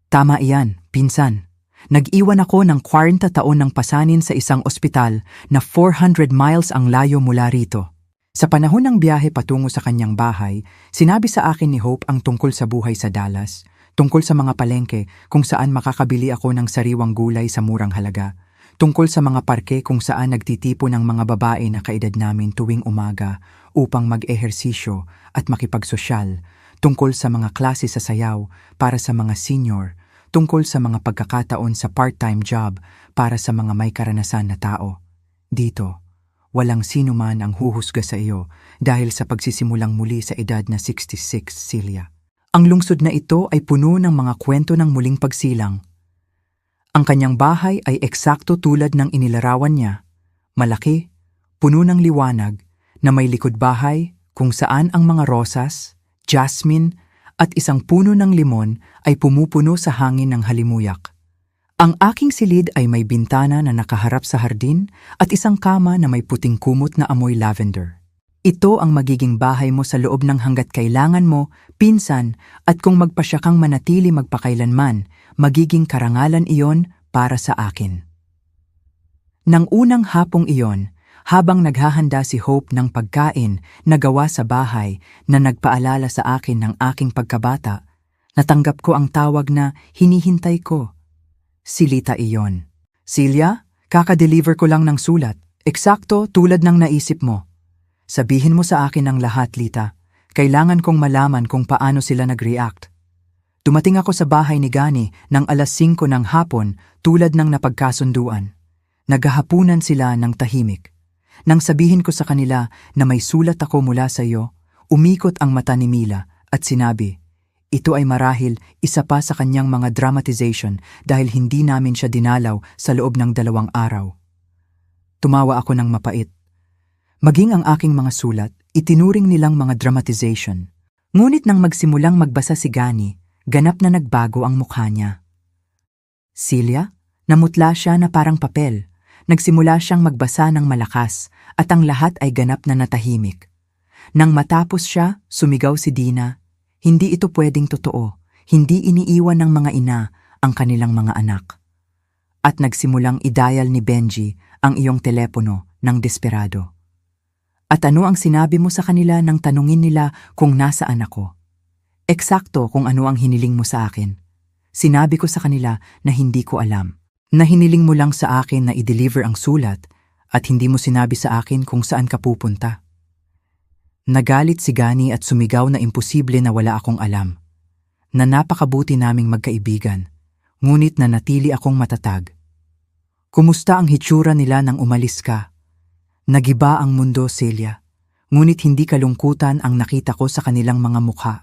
Tama iyan, pinsan. Nag-iwan ako ng 40 taon ng pasanin sa isang ospital na 400 miles ang layo mula rito. Sa panahon ng biyahe patungo sa kanyang bahay, sinabi sa akin ni Hope ang tungkol sa buhay sa Dallas, tungkol sa mga palengke kung saan makakabili ako ng sariwang gulay sa murang halaga, tungkol sa mga parke kung saan nagtitipo ng mga babae na kaedad namin tuwing umaga upang mag-ehersisyo at makipagsosyal, tungkol sa mga klase sa sayaw para sa mga senior, tungkol sa mga pagkakataon sa part-time job para sa mga may karanasan na tao. Dito, walang sino man ang huhusga sa iyo dahil sa pagsisimulang muli sa edad na 66, Celia. Ang lungsod na ito ay puno ng mga kwento ng muling pagsilang. Ang kanyang bahay ay eksakto tulad ng inilarawan niya, malaki, puno ng liwanag, na may likod bahay kung saan ang mga rosas, jasmine, at isang puno ng limon ay pumupuno sa hangin ng halimuyak. Ang aking silid ay may bintana na nakaharap sa hardin at isang kama na may puting kumot na amoy lavender. Ito ang magiging bahay mo sa loob ng hanggat kailangan mo, pinsan, at kung magpasya kang manatili magpakailanman, magiging karangalan iyon para sa akin. Nang unang hapong iyon, habang naghahanda si Hope ng pagkain na gawa sa bahay na nagpaalala sa akin ng aking pagkabata, natanggap ko ang tawag na hinihintay ko. Silita iyon. Celia, kaka-deliver ko lang ng sulat, eksakto tulad ng naisip mo. Sabihin mo sa akin ang lahat, Lita. Kailangan kong malaman kung paano sila nag-react. Dumating ako sa bahay ni Gani ng 5:00 ng hapon tulad ng napagkasunduan. Naghahapunan sila ng tahimik. Nang sabihin ko sa kanila na may sulat ako mula sa iyo, umikot ang mata ni Mila at sinabi, ito ay marahil isa pa sa kanyang mga dramatization dahil hindi namin siya dinalaw sa loob ng 2 araw. Tumawa ako ng mapait. Maging ang aking mga sulat, itinuring nilang mga dramatization. Ngunit nang magsimulang magbasa si Gani, ganap na nagbago ang mukha niya. Celia, namutla siya na parang papel. Nagsimula siyang magbasa ng malakas at ang lahat ay ganap na natahimik. Nang matapos siya, sumigaw si Dina, hindi ito pwedeng totoo, hindi iniiwan ng mga ina ang kanilang mga anak. At nagsimulang i-dial ni Benji ang iyong telepono ng desperado. At ano ang sinabi mo sa kanila nang tanungin nila kung nasaan ako? Eksakto kung ano ang hiniling mo sa akin. Sinabi ko sa kanila na hindi ko alam. Na hiniling mo lang sa akin na i-deliver ang sulat at hindi mo sinabi sa akin kung saan ka pupunta. Nagalit si Gani at sumigaw na imposible na wala akong alam. Na napakabuti naming magkaibigan, ngunit nanatili akong matatag. Kumusta ang hitsura nila nang umalis ka? Nagiba ang mundo, Celia, ngunit hindi kalungkutan ang nakita ko sa kanilang mga mukha.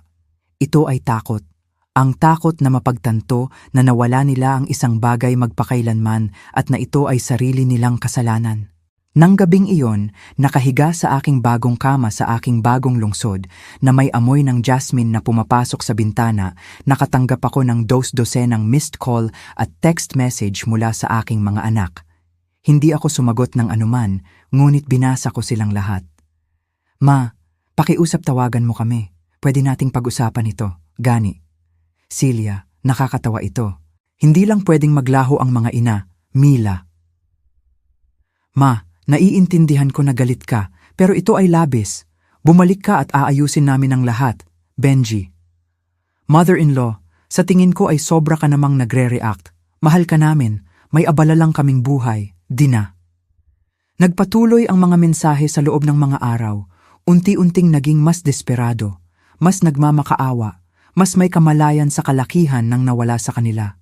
Ito ay takot. Ang takot na mapagtanto na nawala nila ang isang bagay magpakailanman at na ito ay sarili nilang kasalanan. Nang gabing iyon, nakahiga sa aking bagong kama sa aking bagong lungsod na may amoy ng jasmine na pumapasok sa bintana, nakatanggap ako ng 2 ng missed call at text message mula sa aking mga anak. Hindi ako sumagot ng anuman, ngunit binasa ko silang lahat. Ma, pakiusap tawagan mo kami. Pwede nating pag-usapan ito, Gani. Celia, nakakatawa ito. Hindi lang pwedeng maglaho ang mga ina, Mila. Ma, naiintindihan ko na galit ka, pero ito ay labis. Bumalik ka at aayusin namin ang lahat, Benji. Mother-in-law, sa tingin ko ay sobra ka namang nagre-react. Mahal ka namin. May abala lang kaming buhay, Dina. Nagpatuloy ang mga mensahe sa loob ng mga araw. Unti-unting naging mas desperado, mas nagmamakaawa, mas may kamalayan sa kalakihan nang nawala sa kanila.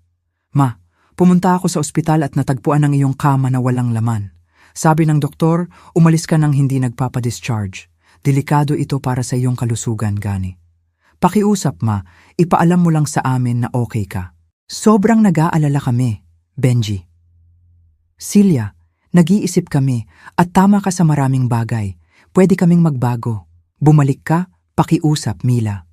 Ma, pumunta ako sa ospital at natagpuan ang iyong kama na walang laman. Sabi ng doktor, umalis ka nang hindi nagpapadischarge. Delikado ito para sa iyong kalusugan, Gani. Pakiusap, ma, ipaalam mo lang sa amin na okay ka. Sobrang nag-aalala kami, Benji. Silya, nag-iisip kami at tama ka sa maraming bagay. Pwede kaming magbago. Bumalik ka, pakiusap, Mila.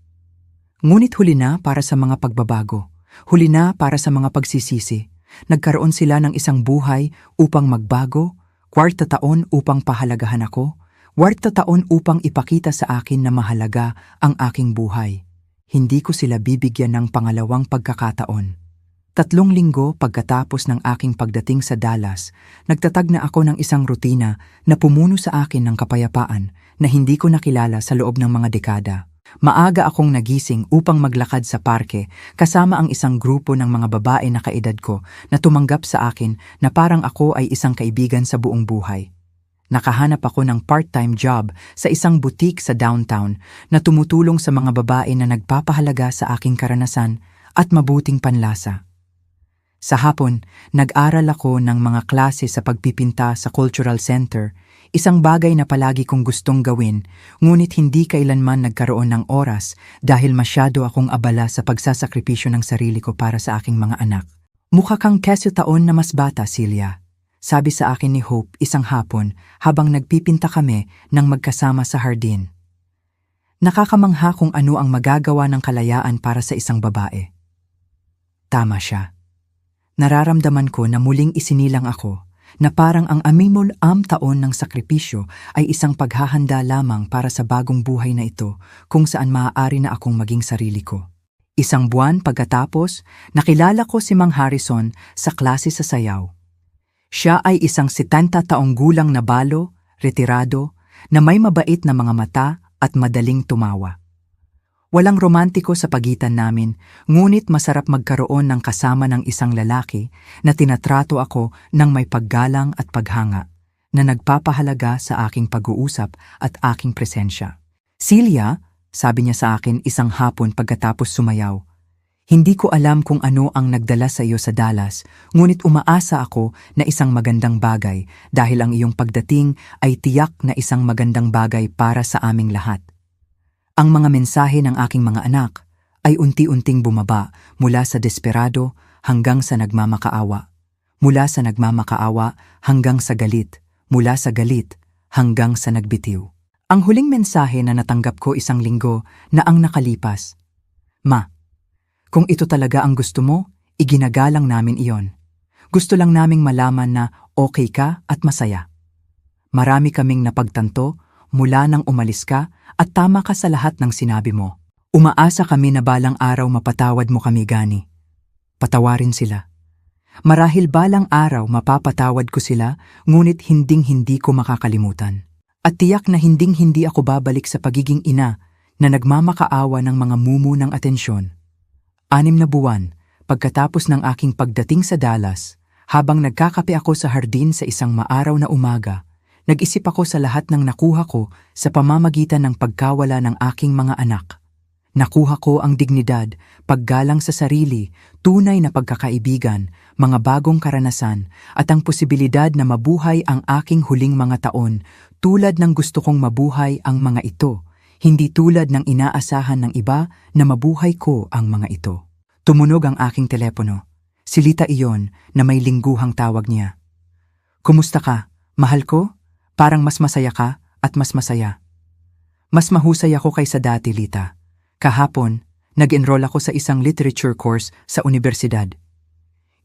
Ngunit huli na para sa mga pagbabago. Huli na para sa mga pagsisisi. Nagkaroon sila ng isang buhay upang magbago, kwarta taon upang pahalagahan ako, kwarta taon upang ipakita sa akin na mahalaga ang aking buhay. Hindi ko sila bibigyan ng pangalawang pagkakataon. 3 linggo pagkatapos ng aking pagdating sa Dallas, nagtatag na ako ng isang rutina na pumuno sa akin ng kapayapaan na hindi ko nakilala sa loob ng mga dekada. Maaga akong nagising upang maglakad sa parke kasama ang isang grupo ng mga babae na kaedad ko na tumanggap sa akin na parang ako ay isang kaibigan sa buong buhay. Nakahanap ako ng part-time job sa isang boutique sa downtown na tumutulong sa mga babae na nagpapahalaga sa aking karanasan at mabuting panlasa. Sa hapon, nag-aral ako ng mga klase sa pagpipinta sa Cultural Center, isang bagay na palagi kong gustong gawin, ngunit hindi kailanman nagkaroon ng oras dahil masyado akong abala sa pagsasakripisyo ng sarili ko para sa aking mga anak. Mukha kang 10 taon na mas bata, Silya. Sabi sa akin ni Hope isang hapon habang nagpipinta kami nang magkasama sa hardin. Nakakamangha kung ano ang magagawa ng kalayaan para sa isang babae. Tama siya. Nararamdaman ko na muling isinilang ako, na parang ang amimol-am taon ng sakripisyo ay isang paghahanda lamang para sa bagong buhay na ito kung saan maaari na akong maging sarili ko. Isang buwan pagkatapos, nakilala ko si Mang Harrison sa klase sa sayaw. Siya ay isang 70 taong gulang na balo, retirado, na may mabait na mga mata at madaling tumawa. Walang romantiko sa pagitan namin, ngunit masarap magkaroon ng kasama ng isang lalaki na tinatrato ako ng may paggalang at paghanga, na nagpapahalaga sa aking pag-uusap at aking presensya. Silya, sabi niya sa akin isang hapon pagkatapos sumayaw, hindi ko alam kung ano ang nagdala sa iyo sa Dallas, ngunit umaasa ako na isang magandang bagay dahil ang iyong pagdating ay tiyak na isang magandang bagay para sa aming lahat. Ang mga mensahe ng aking mga anak ay unti-unting bumaba mula sa desperado hanggang sa nagmamakaawa, mula sa nagmamakaawa hanggang sa galit, mula sa galit hanggang sa nagbitiw. Ang huling mensahe na natanggap ko isang linggo na ang nakalipas. Ma, kung ito talaga ang gusto mo, iginagalang namin iyon. Gusto lang naming malaman na okay ka at masaya. Marami kaming napagtanto mula nang umalis ka at tama ka sa lahat ng sinabi mo. Umaasa kami na balang araw mapatawad mo kami, Gani. Patawarin sila. Marahil balang araw mapapatawad ko sila, ngunit hinding-hindi ko makakalimutan. At tiyak na hinding-hindi ako babalik sa pagiging ina na nagmamakaawa ng mga mumu ng atensyon. 6 na buwan pagkatapos ng aking pagdating sa Dallas, habang nagkakape ako sa hardin sa isang maaraw na umaga, nag-isip ako sa lahat ng nakuha ko sa pamamagitan ng pagkawala ng aking mga anak. Nakuha ko ang dignidad, paggalang sa sarili, tunay na pagkakaibigan, mga bagong karanasan, at ang posibilidad na mabuhay ang aking huling mga taon tulad ng gusto kong mabuhay ang mga ito, hindi tulad ng inaasahan ng iba na mabuhay ko ang mga ito. Tumunog ang aking telepono. Silita iyon na may lingguhang tawag niya. Kumusta ka, mahal ko? Parang mas masaya ka at mas masaya. Mas mahusay ako kaysa dati, Lita. Kahapon, nag-enroll ako sa isang literature course sa universidad.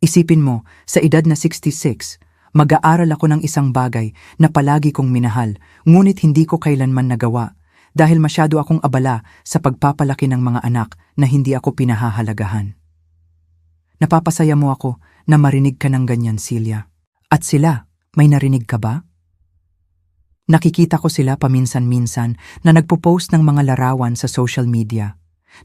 Isipin mo, sa edad na 66, mag-aaral ako ng isang bagay na palagi kong minahal, ngunit hindi ko kailanman nagawa dahil masyado akong abala sa pagpapalaki ng mga anak na hindi ako pinahahalagahan. Napapasaya mo ako na marinig ka ng ganyan, Silya. At sila, may narinig ka ba? Nakikita ko sila paminsan-minsan na nagpo-post ng mga larawan sa social media.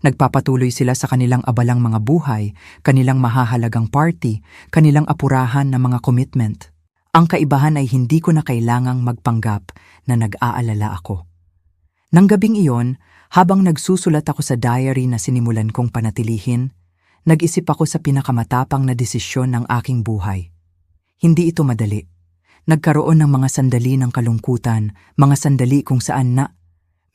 Nagpapatuloy sila sa kanilang abalang mga buhay, kanilang mahahalagang party, kanilang apurahan na mga commitment. Ang kaibahan ay hindi ko na kailangang magpanggap na nag-aalala ako. Nang gabing iyon, habang nagsusulat ako sa diary na sinimulan kong panatilihin, nag-isip ako sa pinakamatapang na desisyon ng aking buhay. Hindi ito madali. Nagkaroon ng mga sandali ng kalungkutan, mga sandali kung saan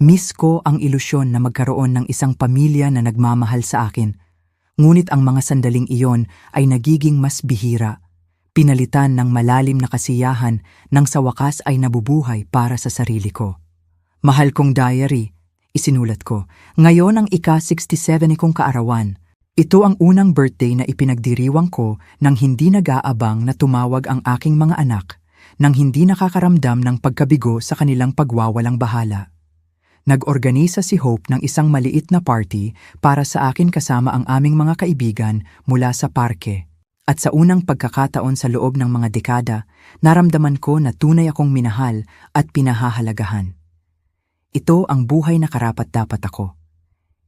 miss ko ang ilusyon na magkaroon ng isang pamilya na nagmamahal sa akin. Ngunit ang mga sandaling iyon ay nagiging mas bihira, pinalitan ng malalim na kasiyahan nang sa wakas ay nabubuhay para sa sarili ko. Mahal kong diary, isinulat ko, ngayon ang ika-67 kong kaarawan. Ito ang unang birthday na ipinagdiriwang ko nang hindi nag-aabang na tumawag ang aking mga anak, nang hindi nakakaramdam ng pagkabigo sa kanilang pagwawalang bahala. Nag-organisa si Hope ng isang maliit na party para sa akin kasama ang aming mga kaibigan mula sa parke. At sa unang pagkakataon sa loob ng mga dekada, naramdaman ko na tunay akong minahal at pinahahalagahan. Ito ang buhay na karapat-dapat ako.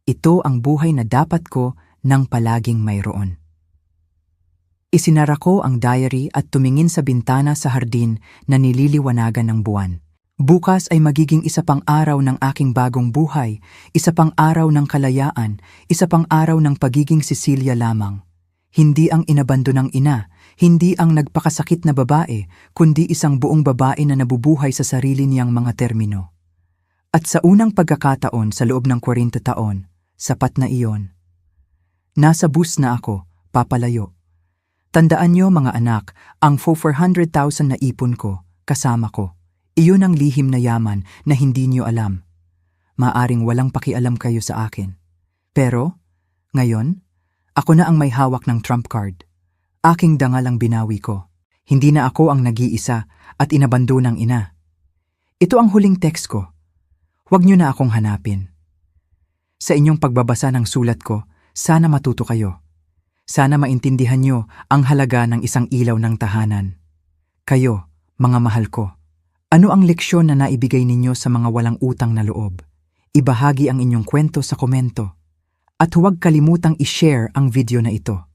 Ito ang buhay na dapat ko nang palaging mayroon. Isinara ko ang diary at tumingin sa bintana sa hardin na nililiwanagan ng buwan. Bukas ay magiging isa pang araw ng aking bagong buhay, isa pang araw ng kalayaan, isa pang araw ng pagiging Cecilia lamang. Hindi ang inabandonang ina, hindi ang nagpakasakit na babae, kundi isang buong babae na nabubuhay sa sarili niyang mga termino. At sa unang pagkakataon sa loob ng 40 taon, sapat na iyon. Nasa bus na ako, papalayo. Tandaan niyo mga anak, ang 400,000 na ipon ko, kasama ko. Iyon ang lihim na yaman na hindi niyo alam. Maaring walang pakialam kayo sa akin. Pero, ngayon, ako na ang may hawak ng trump card. Aking dangal ang binawi ko. Hindi na ako ang nag-iisa at inabando ng ina. Ito ang huling text ko. Huwag niyo na akong hanapin. Sa inyong pagbabasa ng sulat ko, sana matuto kayo. Sana maintindihan niyo ang halaga ng isang ilaw ng tahanan. Kayo, mga mahal ko. Ano ang leksyon na naibigay ninyo sa mga walang utang na loob? Ibahagi ang inyong kwento sa komento. At huwag kalimutang i-share ang video na ito.